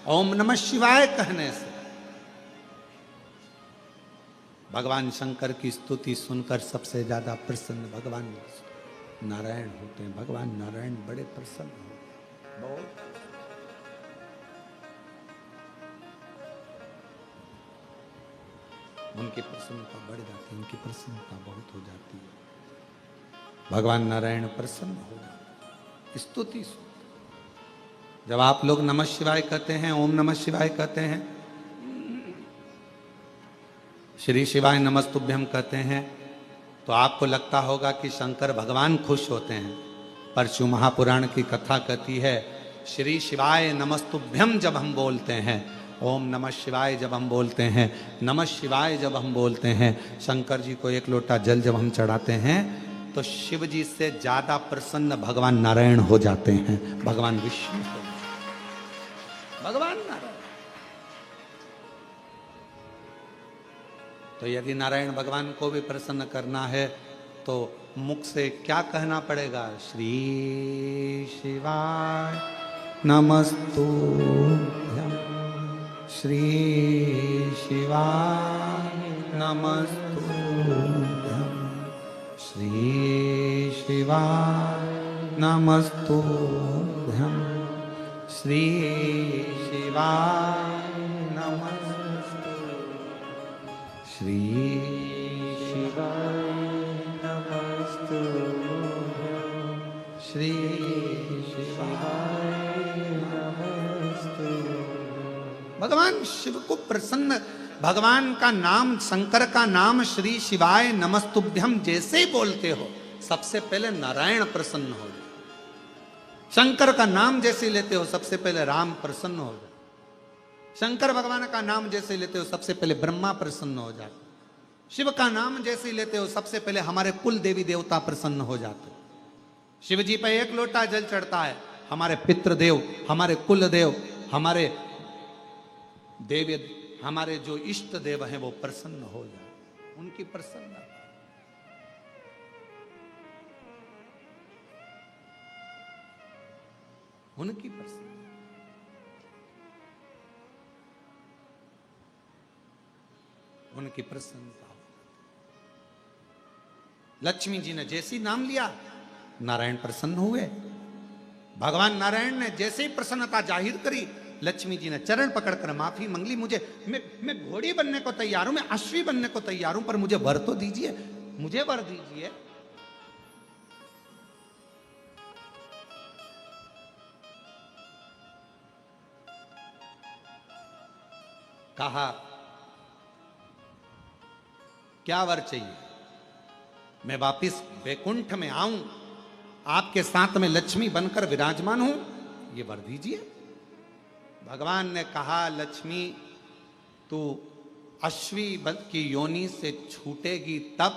ओम नमः शिवाय कहने से। भगवान शंकर की स्तुति सुनकर सबसे ज्यादा प्रसन्न भगवान नारायण होते हैं। भगवान नारायण बड़े प्रसन्न होते हैं, बहुत। उनकी प्रसन्नता बढ़ जाती है, उनकी प्रसन्नता बहुत हो जाती है। भगवान नारायण प्रसन्न हो जाते, स्तुति सुन। जब आप लोग नमः शिवाय कहते हैं, ओम नमः शिवाय कहते हैं, श्री शिवाय नमस्तुभ्यम कहते हैं, तो आपको लगता होगा कि शंकर भगवान खुश होते हैं। पर शिव महापुराण की कथा कहती है श्री शिवाय नमस्तुभ्यम जब हम बोलते हैं, ओम नमः शिवाय जब हम बोलते हैं, नमः शिवाय जब हम बोलते हैं, शंकर जी को एक लोटा जल जब हम चढ़ाते हैं, तो शिव जी से ज्यादा प्रसन्न भगवान नारायण हो जाते हैं, भगवान विष्णु हो, भगवान नारायण। तो यदि नारायण भगवान को भी प्रसन्न करना है तो मुख से क्या कहना पड़ेगा? श्री शिवाय नमस्तुभ्यम, श्री शिवाय नमस्तुभ्यम, श्री शिवाय नमस्तुभ्यम, श्री शिवाय श्री शिवाय नमस्तुभ्यं, श्री शिवाय नमस्तुभ्यं। भगवान शिव को प्रसन्न, भगवान का नाम, शंकर का नाम श्री शिवाय नमस्तुभ्यम जैसे ही बोलते हो, सबसे पहले नारायण प्रसन्न हो जाए। शंकर का नाम जैसे लेते हो, सबसे पहले राम प्रसन्न हो जाए। शंकर भगवान का नाम जैसे लेते हो, सबसे पहले ब्रह्मा प्रसन्न हो जाते। शिव का नाम जैसे लेते हो, सबसे पहले हमारे कुल देवी देवता प्रसन्न हो जाते। शिव जी पे एक लोटा जल चढ़ता है, हमारे पितृदेव, हमारे कुल देव, हमारे देव, हमारे जो इष्ट देव हैं वो प्रसन्न हो जाते। उनकी प्रसन्नता, उनकी प्रसन्नता, उनकी प्रसन्नता। लक्ष्मी जी ने जैसे ही नाम लिया, नारायण प्रसन्न हुए। भगवान नारायण ने जैसे ही प्रसन्नता जाहिर करी, लक्ष्मी जी ने चरण पकड़कर माफी मांग ली। मैं घोड़ी बनने को तैयार हूं, मैं अश्वी बनने को तैयार हूं, पर मुझे वर तो दीजिए, मुझे वर दीजिए। कहा क्या वर चाहिए? मैं वापिस वैकुंठ में आऊं, आपके साथ में लक्ष्मी बनकर विराजमान हूं, ये वर दीजिए। भगवान ने कहा, लक्ष्मी तू अश्वी की योनि से छूटेगी तब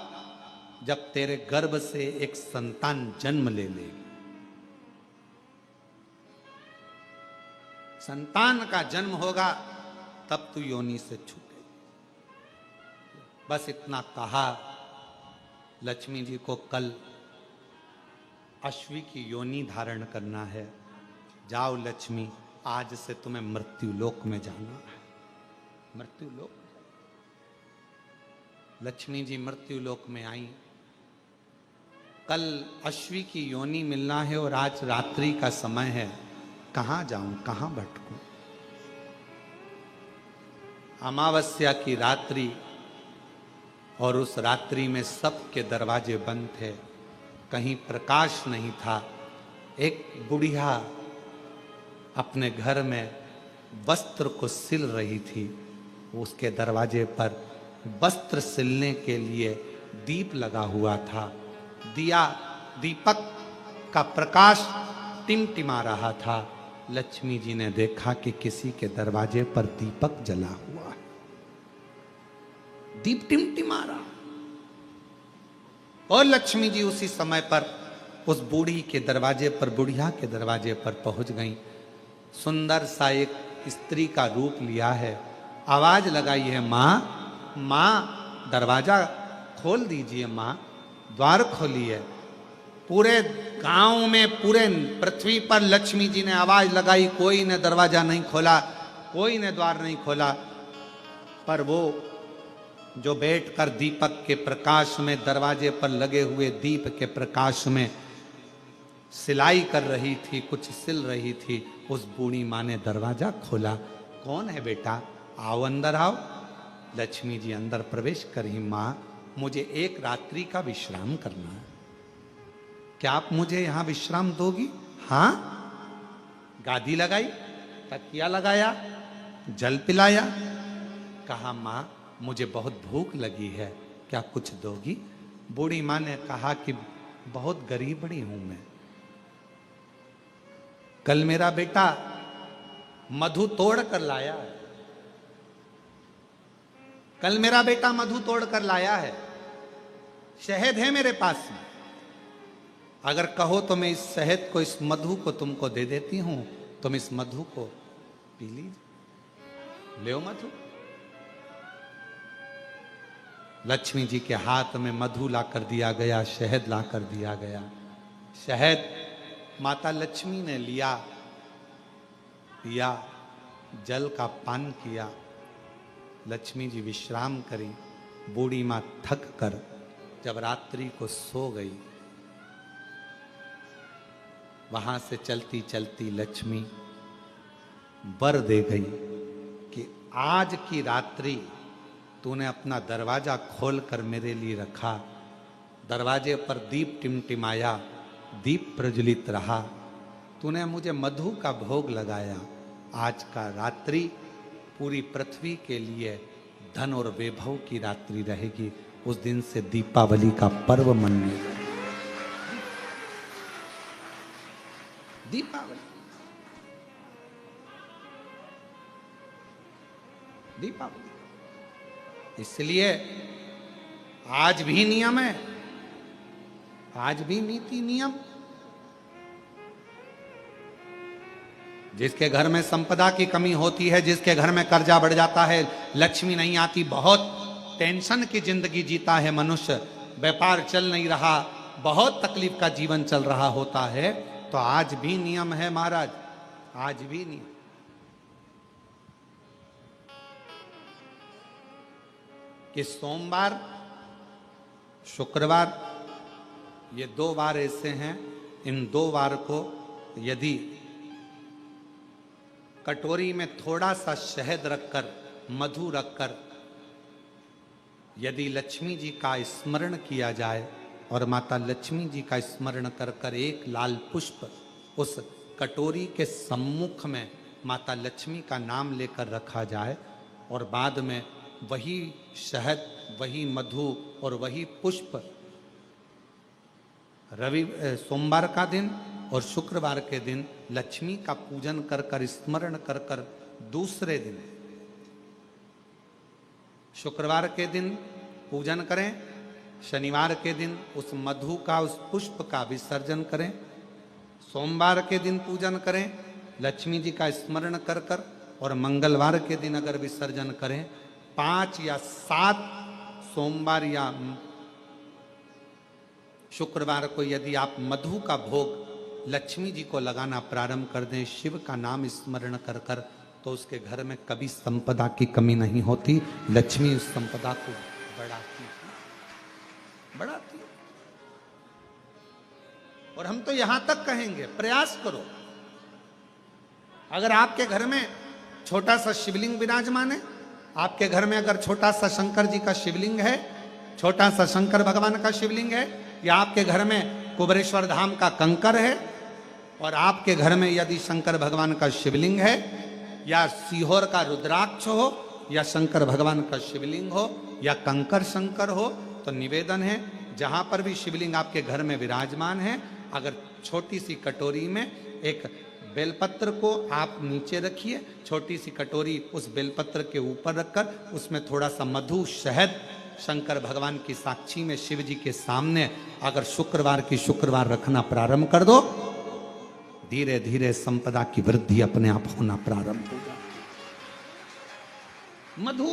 जब तेरे गर्भ से एक संतान जन्म ले लेगी। संतान का जन्म होगा तब तू योनि से छूटेगी। बस इतना कहा। लक्ष्मी जी को कल अश्वी की योनि धारण करना है। जाओ लक्ष्मी, आज से तुम्हें मृत्यु लोक में जाना है। मृत्यु लोक। लक्ष्मी जी मृत्यु लोक में आई। कल अश्वी की योनि मिलना है और आज रात्रि का समय है। कहां जाऊं, कहां भटकूं? अमावस्या की रात्रि, और उस रात्रि में सबके दरवाजे बंद थे, कहीं प्रकाश नहीं था। एक बुढ़िया अपने घर में वस्त्र को सिल रही थी। उसके दरवाजे पर वस्त्र सिलने के लिए दीप लगा हुआ था। दीपक का प्रकाश टिमटिमा रहा था। लक्ष्मी जी ने देखा कि किसी के दरवाजे पर दीपक जला हुआ है, दीप टिमटिमा रहा। और लक्ष्मी जी उसी समय पर उस बूढ़ी के दरवाजे पर, बुढ़िया के दरवाजे पर पहुंच गई। सुंदर सा एक स्त्री का रूप लिया है। आवाज लगाई है, माँ माँ दरवाजा खोल दीजिए, माँ द्वार खोलिए। पूरे गांव में, पूरे पृथ्वी पर लक्ष्मी जी ने आवाज लगाई, कोई ने दरवाजा नहीं खोला, कोई ने द्वार नहीं खोला। पर वो जो बैठकर दीपक के प्रकाश में, दरवाजे पर लगे हुए दीप के प्रकाश में सिलाई कर रही थी, कुछ सिल रही थी, उस बूढ़ी माँ ने दरवाजा खोला। कौन है बेटा, आओ अंदर आओ। लक्ष्मी जी अंदर प्रवेश करी। माँ मुझे एक रात्रि का विश्राम करना है, क्या आप मुझे यहां विश्राम दोगी? हाँ। गादी लगाई, तकिया लगाया, जल पिलाया। कहा माँ मुझे बहुत भूख लगी है, क्या कुछ दोगी? बूढ़ी माँ ने कहा कि बहुत गरीबड़ी हूं मैं, कल मेरा बेटा मधु तोड़ कर लाया है, कल मेरा बेटा मधु तोड़ कर लाया है, शहद है मेरे पास में, अगर कहो तो मैं इस शहद को, इस मधु को तुमको दे देती हूं, तुम इस मधु को पी लीजिए, ले मधु। लक्ष्मी जी के हाथ में मधु ला कर दिया गया, शहद ला कर दिया गया। शहद माता लक्ष्मी ने लिया, पिया, जल का पान किया। लक्ष्मी जी विश्राम करी। बूढ़ी माँ थक कर जब रात्रि को सो गई, वहां से चलती चलती लक्ष्मी वर दे गई कि आज की रात्रि तूने अपना दरवाजा खोलकर मेरे लिए रखा, दरवाजे पर दीप टिमटिमाया, दीप प्रज्वलित रहा, तूने मुझे मधु का भोग लगाया। आज का रात्रि पूरी पृथ्वी के लिए धन और वैभव की रात्रि रहेगी। उस दिन से दीपावली का पर्व मनाएगा। दीपावली, दीपावली। इसलिए आज भी नियम है, आज भी नीति नियम। जिसके घर में संपदा की कमी होती है, जिसके घर में कर्जा बढ़ जाता है, लक्ष्मी नहीं आती, बहुत टेंशन की जिंदगी जीता है मनुष्य, व्यापार चल नहीं रहा, बहुत तकलीफ का जीवन चल रहा होता है, तो आज भी नियम है महाराज, आज भी नियम। कि सोमवार, शुक्रवार, ये 2 वार ऐसे हैं, इन 2 वार को यदि कटोरी में थोड़ा सा शहद रखकर, मधु रखकर, यदि लक्ष्मी जी का स्मरण किया जाए और माता लक्ष्मी जी का स्मरण कर कर एक लाल पुष्प उस कटोरी के सम्मुख में माता लक्ष्मी का नाम लेकर रखा जाए और बाद में वही शहद, वही मधु और वही पुष्प सोमवार का दिन और शुक्रवार के दिन लक्ष्मी का पूजन कर कर, स्मरण कर कर, दूसरे दिन शुक्रवार के दिन पूजन करें, शनिवार के दिन उस मधु का, उस पुष्प का विसर्जन करें, सोमवार के दिन पूजन करें लक्ष्मी जी का स्मरण कर कर, और मंगलवार के दिन अगर विसर्जन करें, 5 या 7 सोमवार या शुक्रवार को यदि आप मधु का भोग लक्ष्मी जी को लगाना प्रारंभ कर दें, शिव का नाम स्मरण कर कर, तो उसके घर में कभी संपदा की कमी नहीं होती। लक्ष्मी उस संपदा को बढ़ाती है, बढ़ाती है। और हम तो यहां तक कहेंगे, प्रयास करो, अगर आपके घर में छोटा सा शिवलिंग विराजमान है, आपके घर में अगर छोटा सा शंकर जी का शिवलिंग है, छोटा सा शंकर भगवान का शिवलिंग है, या आपके घर में कुबेरेश्वर धाम का कंकर है, और आपके घर में यदि शंकर भगवान का शिवलिंग है, या सीहोर का रुद्राक्ष हो, या शंकर भगवान का शिवलिंग हो, या कंकर शंकर हो तो निवेदन है जहां पर भी शिवलिंग आपके घर में विराजमान है, अगर छोटी सी कटोरी में एक बेलपत्र को आप नीचे रखिए, छोटी सी कटोरी उस बेलपत्र के ऊपर रखकर उसमें थोड़ा सा मधु शहद शंकर भगवान की साक्षी में शिव जी के सामने अगर शुक्रवार की शुक्रवार रखना प्रारंभ कर दो, धीरे धीरे संपदा की वृद्धि अपने आप होना प्रारंभ होगा। मधु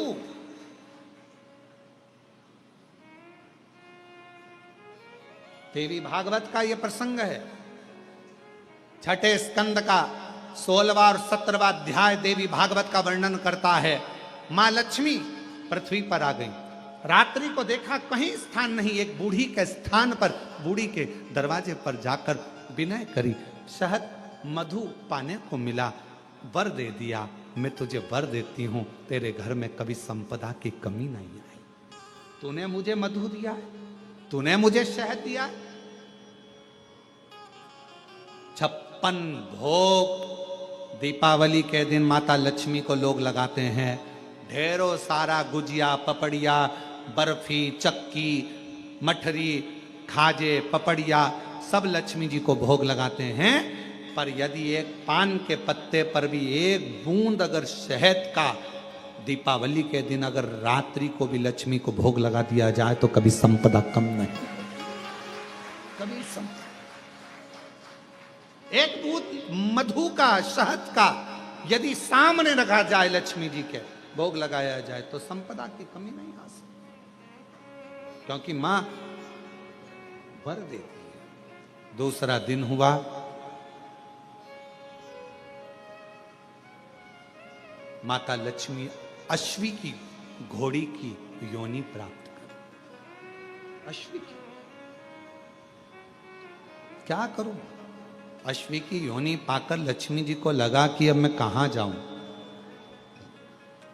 देवी भागवत का यह प्रसंग है, छठे स्कंद का 16वां और 17वां अध्याय देवी भागवत का वर्णन करता है। मां लक्ष्मी पृथ्वी पर आ गई, रात्रि को देखा कहीं स्थान नहीं, एक बूढ़ी के स्थान पर बूढ़ी के दरवाजे पर जाकर विनय करी, शहद मधु पाने को मिला, वर दे दिया, मैं तुझे वर देती हूं, तेरे घर में कभी संपदा की कमी नहीं आई। तूने मुझे मधु दिया है, तूने मुझे शहद दिया है, 56 भोग दीपावली के दिन माता लक्ष्मी को लोग लगाते हैं, ढेरों सारा गुजिया पपड़िया बर्फी चक्की मठरी खाजे पपड़िया सब लक्ष्मी जी को भोग लगाते हैं। पर यदि एक पान के पत्ते पर भी एक बूंद अगर शहद का दीपावली के दिन अगर रात्रि को भी लक्ष्मी को भोग लगा दिया जाए तो कभी संपदा कम नहीं, कभी संपदा। एक बूंद मधु का शहद का यदि सामने रखा जाए लक्ष्मी जी के भोग लगाया जाए तो संपदा की कमी नहीं आ सकती, क्योंकि मां वर देती है। दूसरा दिन हुआ, माता लक्ष्मी अश्वी की घोड़ी की योनि प्राप्त कर। अश्वी की क्या करूं, अश्वी की योनि पाकर लक्ष्मी जी को लगा कि अब मैं कहां जाऊं,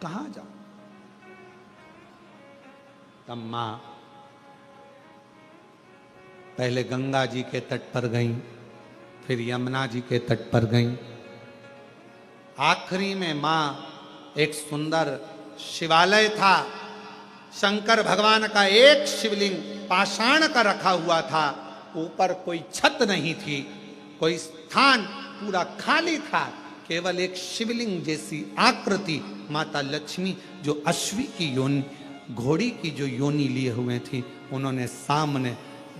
कहां जाऊं। तब मां पहले गंगा जी के तट पर गई, फिर यमुना जी के तट पर गई, आखिरी में मां एक सुंदर शिवालय था, शंकर भगवान का एक शिवलिंग पाषाण का रखा हुआ था, ऊपर कोई छत नहीं थी, कोई स्थान पूरा खाली था, केवल एक शिवलिंग जैसी आकृति माता लक्ष्मी जो अश्वी की योनि घोड़ी की जो योनि लिए हुए थी, उन्होंने सामने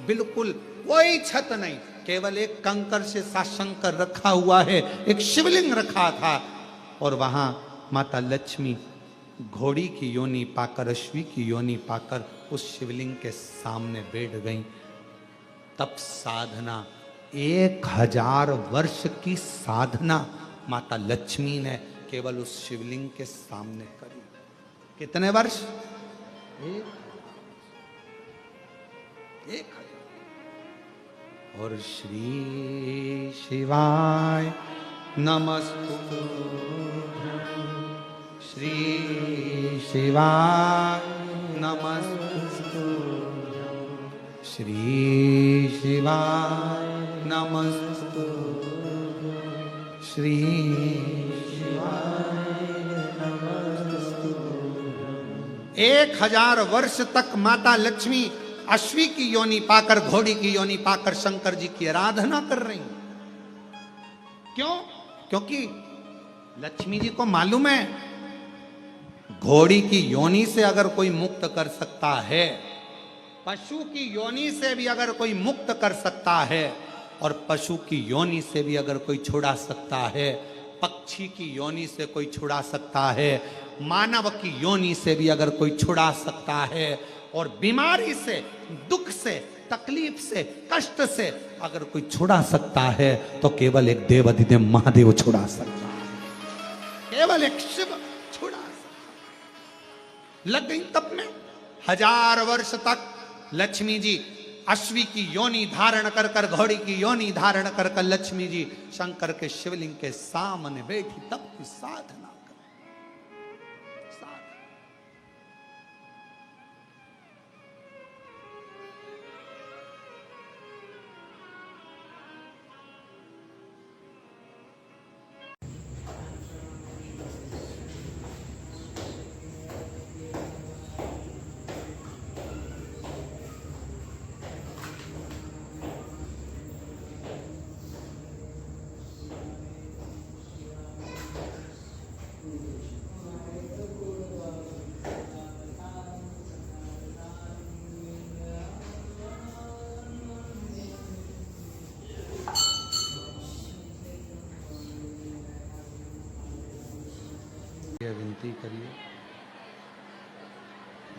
बिल्कुल कोई छत नहीं, केवल एक कंकर से साशंकर रखा हुआ है, एक शिवलिंग रखा था, और वहां माता लक्ष्मी घोड़ी की योनि पाकर अश्वी की योनि पाकर उस शिवलिंग के सामने बैठ गई। तप साधना 1000 वर्ष की साधना माता लक्ष्मी ने केवल उस शिवलिंग के सामने करी। कितने वर्ष? 1000। और श्री शिवाय नमस्तु, श्री शिवाय नमस्तु, श्री शिवाय नमस्तु, श्री शिवाय नमस्तु। 1000 वर्ष तक माता लक्ष्मी अश्वी की योनि पाकर घोड़ी की योनि पाकर शंकर जी की आराधना कर रही। क्यों? क्योंकि लक्ष्मी जी को मालूम है घोड़ी की योनि से अगर कोई मुक्त कर सकता है, पशु की योनि से भी अगर कोई मुक्त कर सकता है, और पशु की योनि से भी अगर कोई छुड़ा सकता है, पक्षी की योनि से कोई छुड़ा सकता है, मानव की योनि से भी अगर कोई छुड़ा सकता है, और बीमारी से, दुख से, तकलीफ से, कष्ट से अगर कोई छुड़ा सकता है तो केवल एक देवाधिदेव महादेव छुड़ा सकता है, केवल एक शिव छुड़ा सकता। लग गई तप में 1000 वर्ष तक लक्ष्मी जी अश्वी की योनि धारण कर कर, घोड़ी की योनि धारण कर कर लक्ष्मी जी शंकर के शिवलिंग के सामने बैठी तप की साधना। विनती करिए,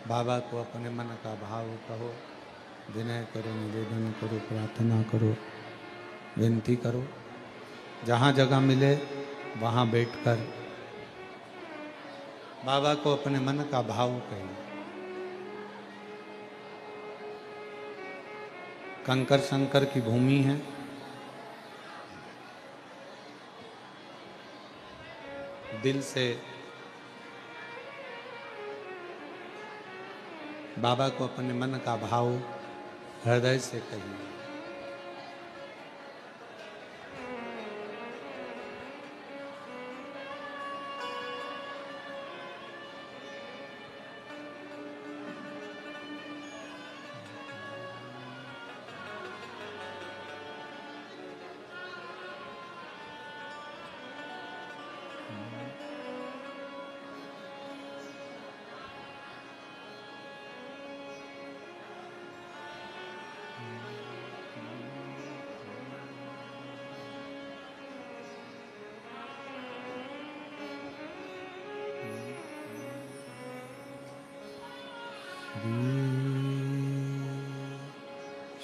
बाबा को अपने मन का भाव कहो, विनय करो, निवेदन करो, प्रार्थना करो, विनती करो। जहाँ जगह मिले वहाँ बैठकर बाबा को अपने मन का भाव कहिए। कंकर शंकर की भूमि है, दिल से बाबा को अपने मन का भाव हृदय से कहिए।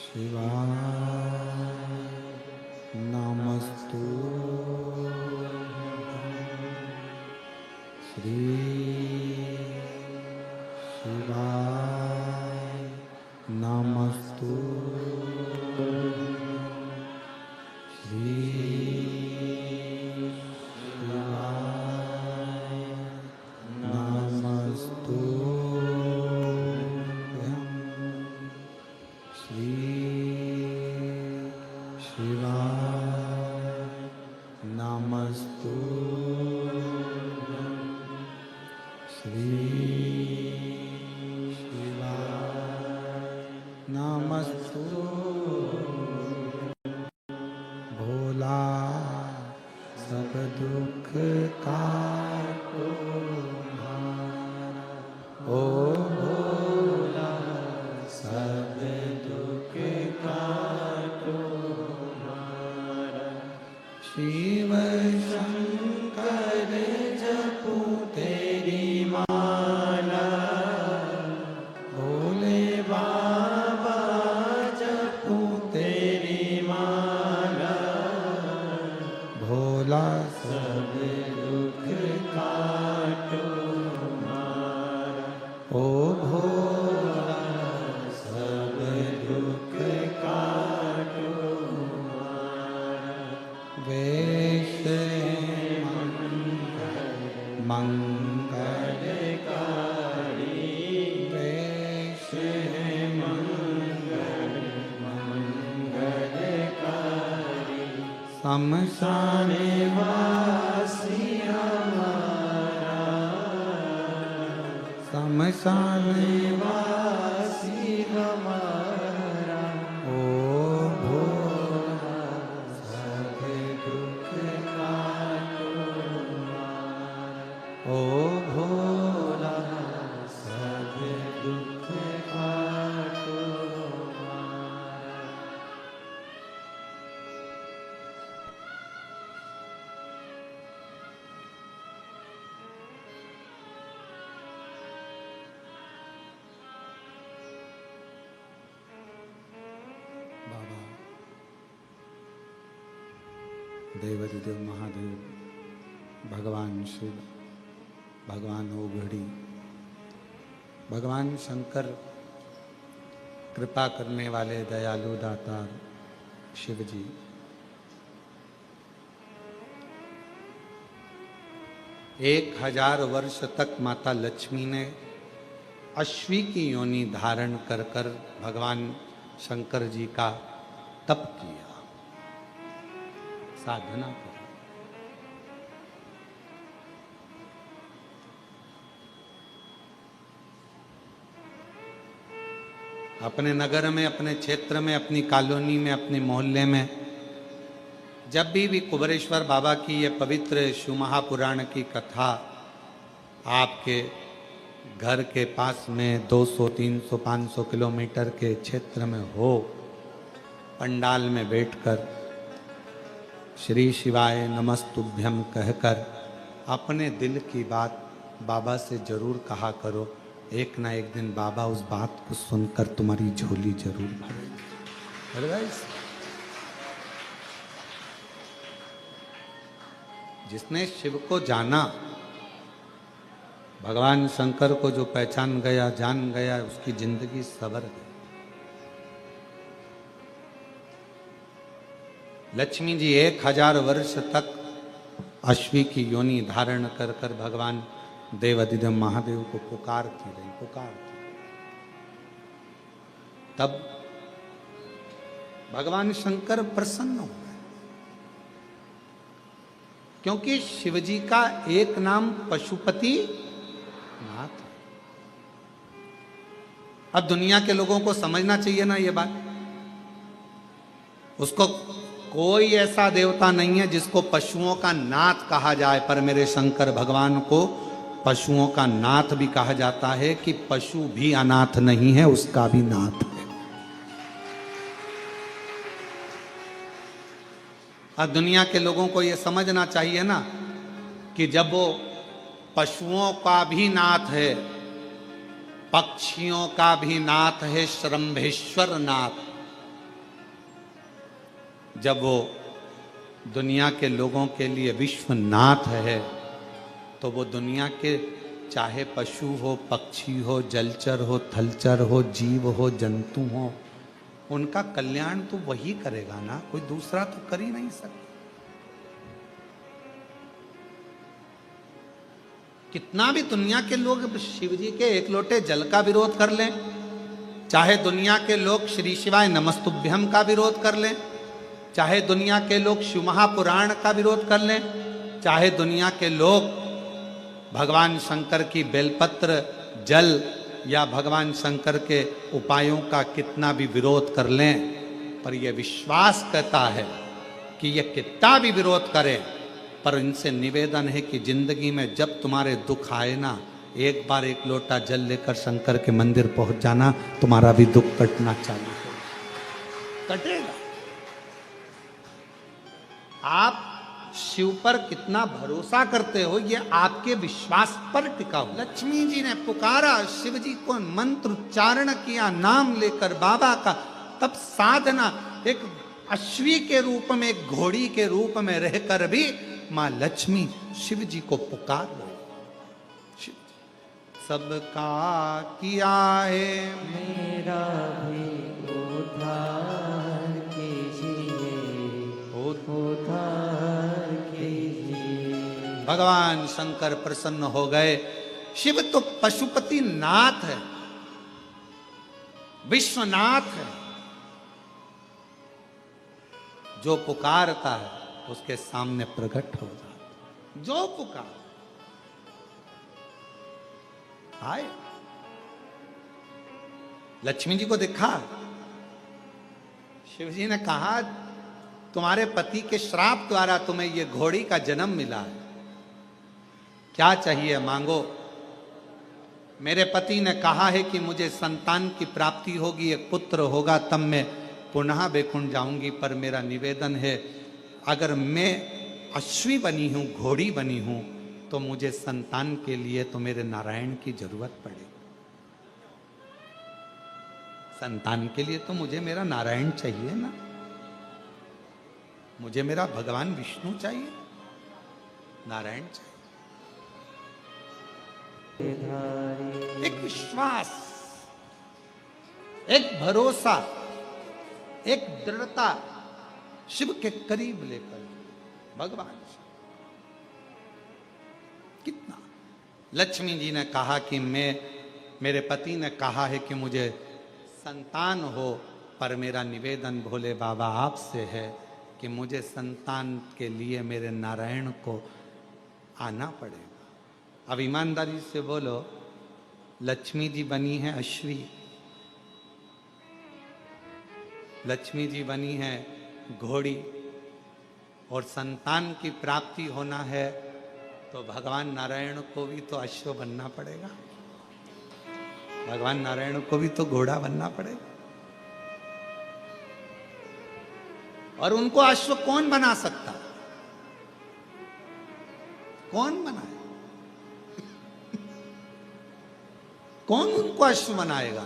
शिवाय नमस्तु श्री शिवाय नमस्तु श्री शिवाय नमस्तु श्री शिवाय नमस्तु श्री शिवाय नमस्तु भोला सब दुख काटो ओ भोला सब दुख काटो शिव शंकर जपू तेरी माला भोले बाबा जपू तेरी माला भोला सब दुख काटो ओ भोला सब दुख काटो वेश मंगलकारी वेश मंगलकारी शमशान वासी हमारा शमशान वासी हमारा ओ भोला सब दुख काटो ओ भोला सब दुख काटो बाबा देवाधिदेव महादेव भगवान शिव भगवान ओघड़ी भगवान शंकर कृपा करने वाले दयालु दातार शिव जी एक 1000 वर्ष तक माता लक्ष्मी ने अश्वी की योनि धारण कर कर भगवान शंकर जी का तप किया, साधना की। अपने नगर में, अपने क्षेत्र में, अपनी कॉलोनी में, अपने मोहल्ले में जब भी कुबरेश्वर बाबा की ये पवित्र शिव महापुराण की कथा आपके घर के पास में 200, 300, 500 किलोमीटर के क्षेत्र में हो, पंडाल में बैठकर श्री शिवाय नमस्तुभ्यम कहकर अपने दिल की बात बाबा से जरूर कहा करो, एक ना एक दिन बाबा उस बात को सुनकर तुम्हारी झोली जरूर भरेंगे। जिसने शिव को जाना, भगवान शंकर को जो पहचान गया, जान गया, उसकी जिंदगी सवर गई। लक्ष्मी जी 1000 वर्ष तक अश्वी की योनि धारण कर कर भगवान देवाधिदेव महादेव को पुकारती रही, पुकारती। तब भगवान शंकर प्रसन्न हो गए, क्योंकि शिवजी का एक नाम पशुपति नाथ है। अब दुनिया के लोगों को समझना चाहिए ना ये बात। उसको कोई ऐसा देवता नहीं है जिसको पशुओं का नाथ कहा जाए, पर मेरे शंकर भगवान को पशुओं का नाथ भी कहा जाता है कि पशु भी अनाथ नहीं है, उसका भी नाथ है। अब दुनिया के लोगों को यह समझना चाहिए ना कि जब वो पशुओं का भी नाथ है, पक्षियों का भी नाथ है, श्रम्भेश्वर नाथ, जब वो दुनिया के लोगों के लिए विश्वनाथ है, तो वो दुनिया के चाहे पशु हो, पक्षी हो, जलचर हो, थलचर हो, जीव हो, जंतु हो, उनका कल्याण तो वही करेगा ना, कोई दूसरा तो कर ही नहीं सकता। कितना भी दुनिया के लोग शिव जी के एक लोटे जल का विरोध कर लें, चाहे दुनिया के लोग श्री शिवाय नमस्तुभ्यम का विरोध कर लें, चाहे दुनिया के लोग शिव महापुराण का विरोध कर लें, चाहे दुनिया के लोग भगवान शंकर की बेलपत्र जल या भगवान शंकर के उपायों का कितना भी विरोध कर लें, पर यह विश्वास कहता है कि यह कितना भी विरोध करें, पर इनसे निवेदन है कि जिंदगी में जब तुम्हारे दुख आए ना, एक बार एक लोटा जल लेकर शंकर के मंदिर पहुंच जाना, तुम्हारा भी दुख कटना चालू हो कटेगा। आप शिव पर कितना भरोसा करते हो, ये आपके विश्वास पर टिका हो। लक्ष्मी जी ने पुकारा, शिव जी को मंत्र उच्चारण किया, नाम लेकर बाबा का, तब साधना एक अश्वी के रूप में, एक घोड़ी के रूप में रहकर भी मां लक्ष्मी शिव जी को पुकार रही। सबका किया है मेरा भी उद्धार कीजिए, उद्धार कीजिए। भगवान शंकर प्रसन्न हो गए। शिव तो पशुपति नाथ है, विश्वनाथ है, जो पुकारता है उसके सामने प्रकट हो जाता, जो पुकार आए। लक्ष्मी जी को देखा, शिव जी ने कहा तुम्हारे पति के श्राप द्वारा तुम्हें यह घोड़ी का जन्म मिला है, क्या चाहिए मांगो। मेरे पति ने कहा है कि मुझे संतान की प्राप्ति होगी, एक पुत्र होगा, तब मैं पुनः बैकुंठ जाऊंगी, पर मेरा निवेदन है अगर मैं अश्वी बनी हूं, घोड़ी बनी हूं, तो मुझे संतान के लिए तो मेरे नारायण की जरूरत पड़ेगी। संतान के लिए तो मुझे मेरा नारायण चाहिए ना, मुझे मेरा भगवान विष्णु चाहिए, नारायण चाहिए। एक विश्वास, एक भरोसा, एक दृढ़ता शिव के करीब लेकर भगवान कितना। लक्ष्मी जी ने कहा कि मेरे पति ने कहा है कि मुझे संतान हो, पर मेरा निवेदन भोले बाबा आपसे है कि मुझे संतान के लिए मेरे नारायण को आना पड़ेगा। अब ईमानदारी से बोलो, लक्ष्मी जी बनी है अश्वी, लक्ष्मी जी बनी है घोड़ी, और संतान की प्राप्ति होना है तो भगवान नारायण को भी तो अश्व बनना पड़ेगा, भगवान नारायण को भी तो घोड़ा बनना पड़ेगा। और उनको अश्व कौन बना सकता, कौन बनाए? कौन उनको अश्व बनाएगा?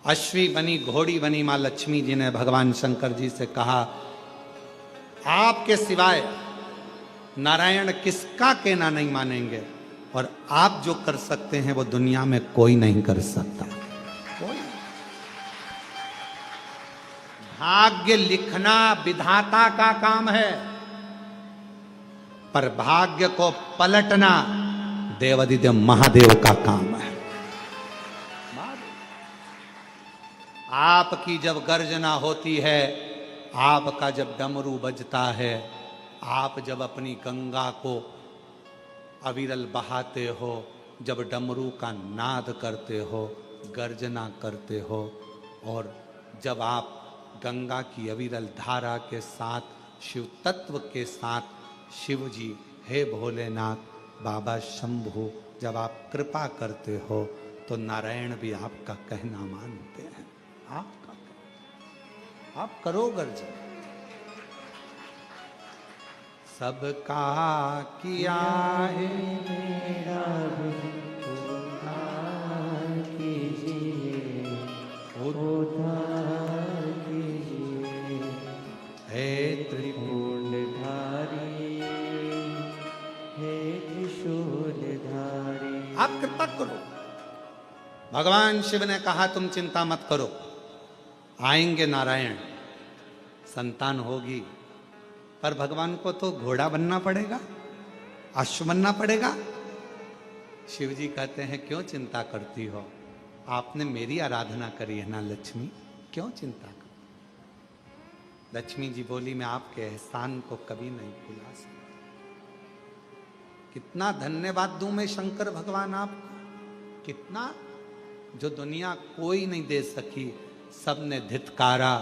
अश्वी बनी, घोड़ी बनी मां लक्ष्मी जी ने भगवान शंकर जी से कहा, आपके सिवाय नारायण किसका कहना नहीं मानेंगे, और आप जो कर सकते हैं वो दुनिया में कोई नहीं कर सकता। कोई नहीं। भाग्य लिखना विधाता का काम है, पर भाग्य को पलटना देवादिदेव महादेव का काम है। आपकी जब गर्जना होती है, आपका जब डमरू बजता है, आप जब अपनी गंगा को अविरल बहाते हो, जब डमरू का नाद करते हो, गर्जना करते हो, और जब आप गंगा की अविरल धारा के साथ शिव तत्व के साथ शिव जी, हे भोलेनाथ, बाबा शंभु, जब आप कृपा करते हो तो नारायण भी आपका कहना मानते हैं। आप करो गर्जन। सबका किया है मेरा भी उद्धार कीजिए, उद्धार कीजिए, हे त्रिपुंडधारी, हे त्रिशूलधारी। आप कृपा करो। भगवान शिव ने कहा तुम चिंता मत करो, आएंगे नारायण, संतान होगी, पर भगवान को तो घोड़ा बनना पड़ेगा, अश्व बनना पड़ेगा। शिव जी कहते हैं क्यों चिंता करती हो, आपने मेरी आराधना करी है ना लक्ष्मी, क्यों चिंता कर। लक्ष्मी जी बोली मैं आपके एहसान को कभी नहीं भुला सकती। कितना धन्यवाद दूं मैं शंकर भगवान आपको, कितना, जो दुनिया कोई नहीं दे सकी। सबने धित्कारा,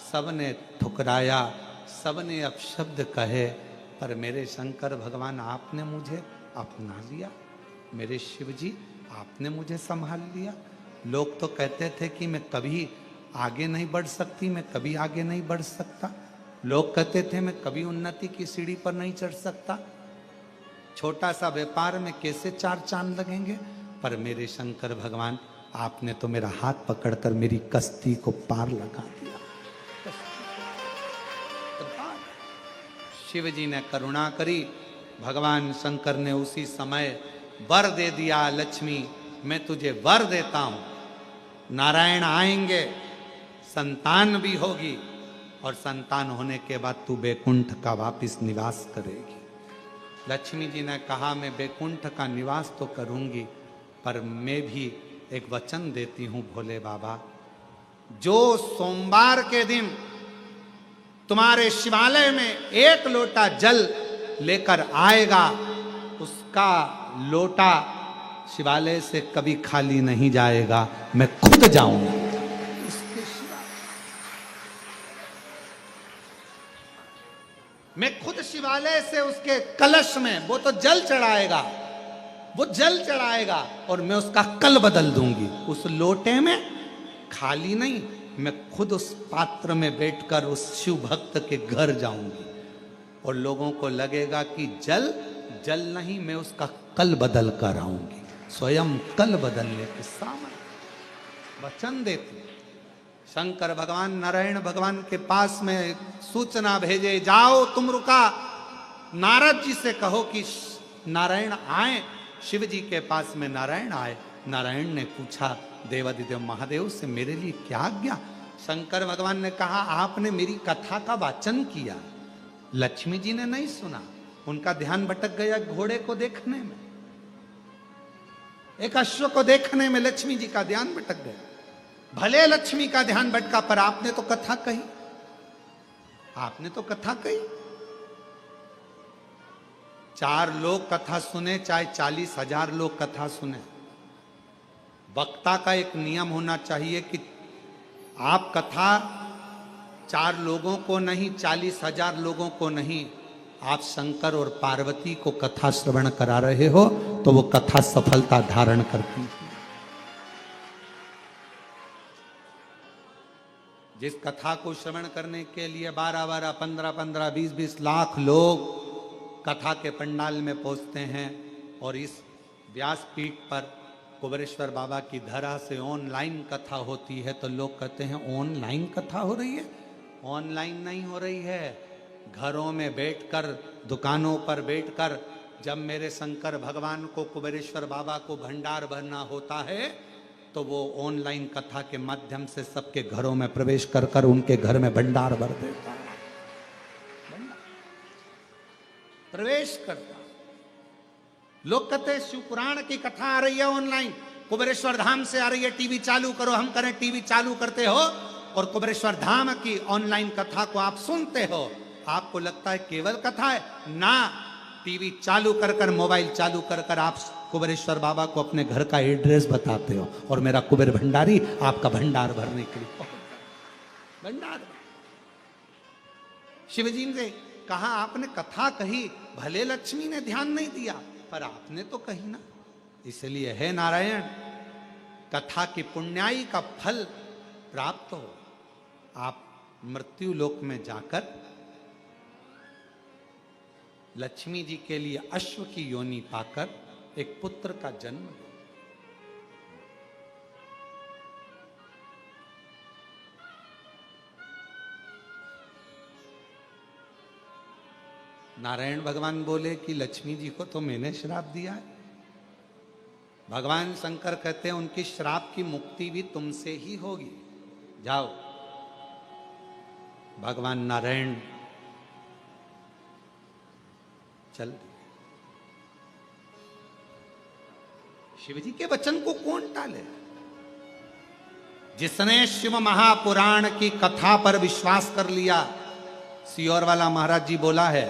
सबने ठुकराया, सबने अपशब्द कहे, पर मेरे शंकर भगवान आपने मुझे अपना लिया। मेरे शिव जी आपने मुझे संभाल लिया। लोग तो कहते थे कि मैं कभी आगे नहीं बढ़ सकती, मैं कभी आगे नहीं बढ़ सकता। लोग कहते थे मैं कभी उन्नति की सीढ़ी पर नहीं चढ़ सकता। छोटा सा व्यापार में कैसे 4 चांद लगेंगे, पर मेरे शंकर भगवान आपने तो मेरा हाथ पकड़कर मेरी कश्ती को पार लगा दिया। शिव जी ने करुणा करी, भगवान शंकर ने उसी समय वर दे दिया, लक्ष्मी मैं तुझे वर देता हूं, नारायण आएंगे, संतान भी होगी, और संतान होने के बाद तू बैकुंठ का वापिस निवास करेगी। लक्ष्मी जी ने कहा मैं बैकुंठ का निवास तो करूंगी, पर मैं भी एक वचन देती हूं भोले बाबा, जो सोमवार के दिन तुम्हारे शिवालय में 1 लोटा जल लेकर आएगा, उसका लोटा शिवालय से कभी खाली नहीं जाएगा, मैं खुद जाऊंगा। मैं खुद शिवालय से उसके कलश में वो तो जल चढ़ाएगा, वो जल चढ़ाएगा, और मैं उसका कल बदल दूंगी। उस लोटे में खाली नहीं, मैं खुद उस पात्र में बैठकर उस शिव भक्त के घर जाऊंगी, और लोगों को लगेगा कि जल जल नहीं, मैं उसका कल बदल कर आऊंगी। स्वयं कल बदलने के सामने वचन देती। शंकर भगवान नारायण भगवान के पास में सूचना भेजे, जाओ तुम रुका, नारद जी से कहो कि नारायण आए। शिव जी के पास में नारायण आए। नारायण ने पूछा देवादिदेव महादेव से मेरे लिए क्या आज्ञा। शंकर भगवान ने कहा आपने मेरी कथा का वाचन किया, लक्ष्मी जी ने नहीं सुना, उनका ध्यान भटक गया घोड़े को देखने में, एक अश्व को देखने में लक्ष्मी जी का ध्यान भटक गया। भले लक्ष्मी का ध्यान भटका, पर आपने तो कथा कही, आपने तो कथा कही। 4 लोग कथा सुने, चाहे 40,000 लोग कथा सुने, वक्ता का एक नियम होना चाहिए कि आप कथा 4 लोगों को नहीं, 40,000 लोगों को नहीं, आप शंकर और पार्वती को कथा श्रवण करा रहे हो तो वो कथा सफलता धारण करती है। जिस कथा को श्रवण करने के लिए 12-12, 15-15, 20-20 लाख लोग कथा के पंडाल में पहुंचते हैं, और इस व्यासपीठ पर कुबेरेश्वर बाबा की धरा से ऑनलाइन कथा होती है तो लोग कहते हैं ऑनलाइन कथा हो रही है। ऑनलाइन नहीं हो रही है, घरों में बैठकर, दुकानों पर बैठकर जब मेरे शंकर भगवान को, कुबेरेश्वर बाबा को भंडार भरना होता है तो वो ऑनलाइन कथा के माध्यम से सबके घरों में प्रवेश कर कर उनके घर में भंडार भर देता है, प्रवेश करता। लोग कहते हैं शिव पुराण की कथा आ रही है ऑनलाइन, कुबेरेश्वर धाम से आ रही है, टीवी चालू करो। हम करें टीवी चालू करते हो और कुबेरेश्वर धाम की ऑनलाइन कथा को आप सुनते हो, आपको लगता है केवल कथा है ना। टीवी चालू कर कर, मोबाइल चालू कर कर आप कुबेरेश्वर बाबा को अपने घर का एड्रेस बताते हो और मेरा कुबेर भंडारी आपका भंडार भरने के लिए भंडार। शिवजी ने कहा आपने कथा कही, भले लक्ष्मी ने ध्यान नहीं दिया पर आपने तो कही ना। इसलिए है नारायण, कथा की पुण्याई का फल प्राप्त हो, आप मृत्यु लोक में जाकर लक्ष्मी जी के लिए अश्व की योनि पाकर एक पुत्र का जन्म दो। नारायण भगवान बोले कि लक्ष्मी जी को तो मैंने श्राप दिया है। भगवान शंकर कहते हैं उनकी श्राप की मुक्ति भी तुमसे ही होगी, जाओ। भगवान नारायण चल दिए। शिव जी के वचन को कौन टाले? जिसने शिव महापुराण की कथा पर विश्वास कर लिया। सियोर वाला महाराज जी बोला है,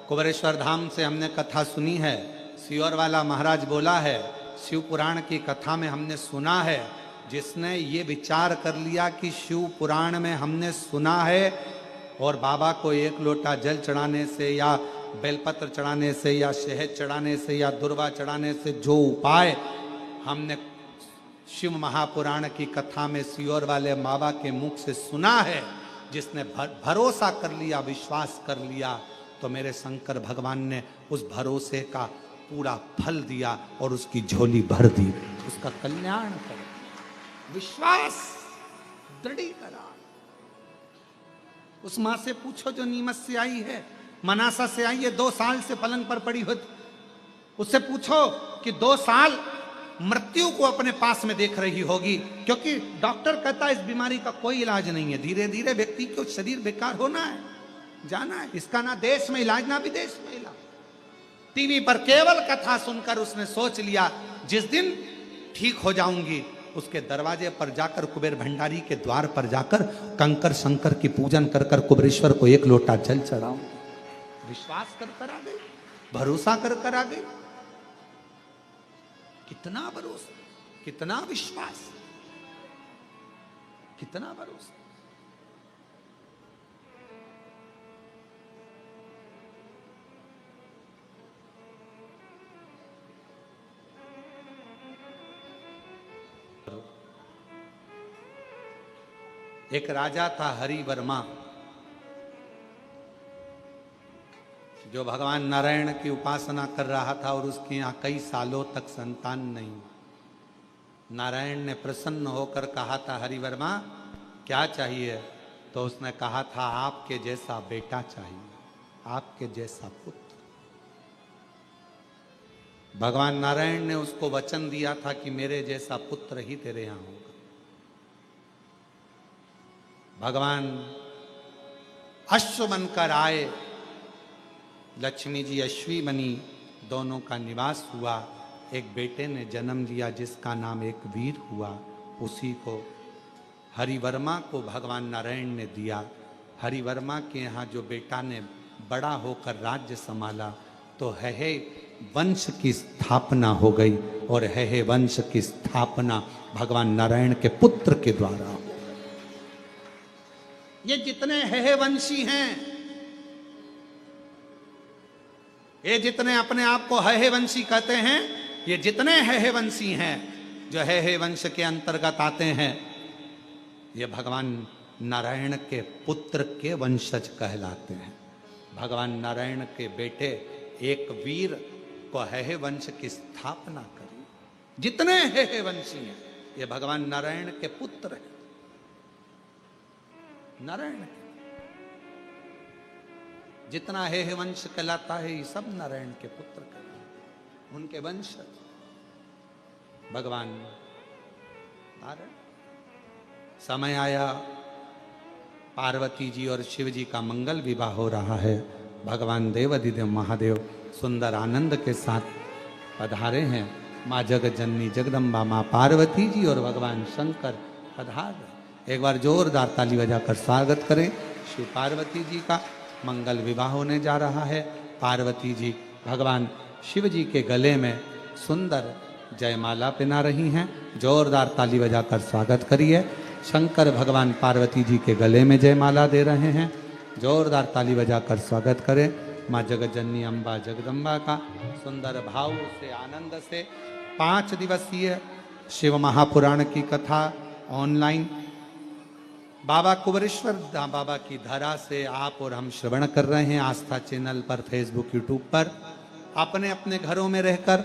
कुबेरेश्वर धाम से हमने कथा सुनी है। सियोर वाला महाराज बोला है, शिव पुराण की कथा में हमने सुना है। जिसने ये विचार कर लिया कि शिव पुराण में हमने सुना है और बाबा को एक लोटा जल चढ़ाने से या बेलपत्र चढ़ाने से या शहद चढ़ाने से या दुर्वा चढ़ाने से जो उपाय हमने शिव महापुराण की कथा में सियोर वाले बाबा के मुख से सुना है, जिसने भरोसा कर लिया, विश्वास कर लिया, तो मेरे शंकर भगवान ने उस भरोसे का पूरा फल दिया और उसकी झोली भर दी, उसका कल्याण कर दिया। विश्वास दृढ़ करा। उस मां से पूछो जो नीमच से आई है, मनासा से आई है, 2 साल से पलंग पर पड़ी हो, उससे पूछो कि 2 साल मृत्यु को अपने पास में देख रही होगी, क्योंकि डॉक्टर कहता है इस बीमारी का कोई इलाज नहीं है, धीरे धीरे व्यक्ति को शरीर बेकार होना है, जाना है। इसका ना देश में इलाज ना विदेश में इलाज। टीवी पर केवल कथा सुनकर उसने सोच लिया जिस दिन ठीक हो जाऊंगी उसके दरवाजे पर जाकर, कुबेर भंडारी के द्वार पर जाकर कंकर शंकर की पूजन कर कर कुबेरेश्वर को एक लोटा जल चढ़ाऊंगी। विश्वास कर कर आ गई, भरोसा कर कर आ गई। कितना भरोसा, कितना विश्वास, कितना भरोसा। एक राजा था हरिवर्मा, जो भगवान नारायण की उपासना कर रहा था और उसके यहाँ कई सालों तक संतान नहीं। नारायण ने प्रसन्न होकर कहा था, हरिवर्मा क्या चाहिए? तो उसने कहा था, आपके जैसा बेटा चाहिए, आपके जैसा पुत्र। भगवान नारायण ने उसको वचन दिया था कि मेरे जैसा पुत्र ही तेरे यहाँ होगा। भगवान अश्व बनकर आए, लक्ष्मी जी अश्वी बनी, दोनों का निवास हुआ। एक बेटे ने जन्म लिया जिसका नाम एक वीर हुआ, उसी को हरिवर्मा को भगवान नारायण ने दिया। हरिवर्मा के यहाँ जो बेटा ने बड़ा होकर राज्य संभाला तो है वंश की स्थापना हो गई, और है वंश की स्थापना भगवान नारायण के पुत्र के द्वारा हो। ये जितने है वंशी हैं, ये जितने अपने आप को है वंशी कहते हैं, ये जितने है वंशी हैं, जो है वंश के अंतर्गत आते हैं, ये भगवान नारायण के पुत्र के वंशज कहलाते हैं। भगवान नारायण के बेटे एक वीर को है वंश की स्थापना करी। जितने हे वंशी हैं ये भगवान नारायण के पुत्र हैं। नारायण के जितना हे वंश कहलाता है ये सब नारायण के पुत्र कहलाते, उनके वंश भगवान नारायण। समय आया पार्वती जी और शिव जी का मंगल विवाह हो रहा है। भगवान देवादिदेव महादेव सुंदर आनंद के साथ पधारे हैं। माँ जगत जननी जगदम्बा माँ पार्वती जी और भगवान शंकर पधार रहे। एक बार जोरदार ताली बजाकर स्वागत करें। श्री पार्वती जी का मंगल विवाह होने जा रहा है। पार्वती जी भगवान शिव जी के गले में सुंदर जयमाला पहना रही हैं। जोरदार ताली बजाकर स्वागत करिए। शंकर भगवान पार्वती जी के गले में जयमाला दे रहे हैं। जोरदार ताली बजाकर स्वागत करें। माँ जगत जननी अम्बा जगदम्बा का सुंदर भाव से आनंद से 5 दिवसीय शिव महापुराण की कथा ऑनलाइन बाबा कुबरेश्वर बाबा की धरा से आप और हम श्रवण कर रहे हैं। आस्था चैनल पर, फेसबुक, यूट्यूब पर अपने अपने घरों में रहकर,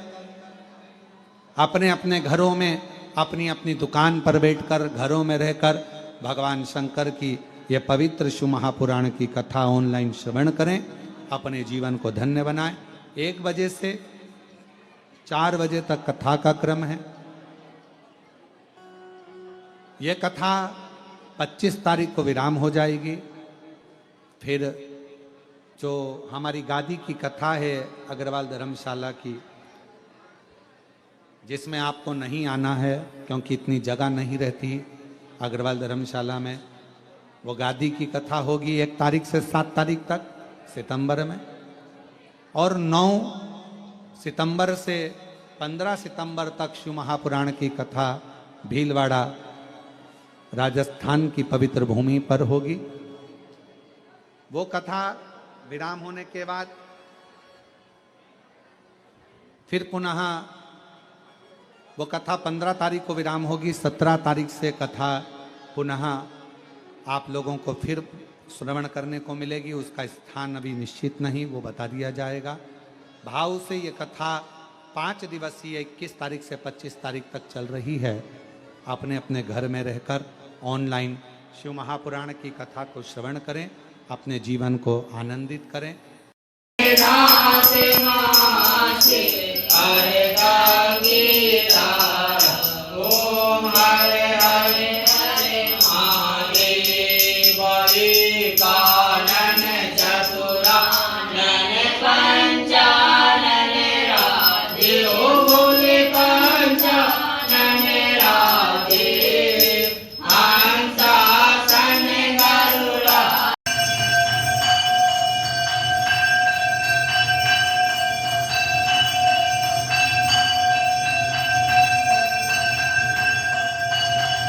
अपने अपने घरों में, अपनी अपनी दुकान पर बैठकर, घरों में रहकर भगवान शंकर की ये पवित्र शिव महापुराण की कथा ऑनलाइन श्रवण करें। अपने जीवन को धन्य बनाएं। 1 बजे से 4 बजे तक कथा का क्रम है। ये कथा 25 तारीख को विराम हो जाएगी। फिर जो हमारी गादी की कथा है अग्रवाल धर्मशाला की, जिसमें आपको नहीं आना है क्योंकि इतनी जगह नहीं रहती अग्रवाल धर्मशाला में, वो गादी की कथा होगी 1 तारीख से 7 तारीख तक सितंबर में, और 9 सितंबर से 15 सितंबर तक शिव महापुराण की कथा भीलवाड़ा राजस्थान की पवित्र भूमि पर होगी। वो कथा विराम होने के बाद फिर पुनः वो कथा 15 तारीख को विराम होगी। 17 तारीख से कथा पुनः आप लोगों को फिर श्रवण करने को मिलेगी। उसका स्थान अभी निश्चित नहीं, वो बता दिया जाएगा। भाव से ये कथा 5 दिवसीय 21 तारीख से 25 तारीख तक चल रही है। अपने अपने घर में रहकर ऑनलाइन शिव महापुराण की कथा को श्रवण करें, अपने जीवन को आनंदित करें।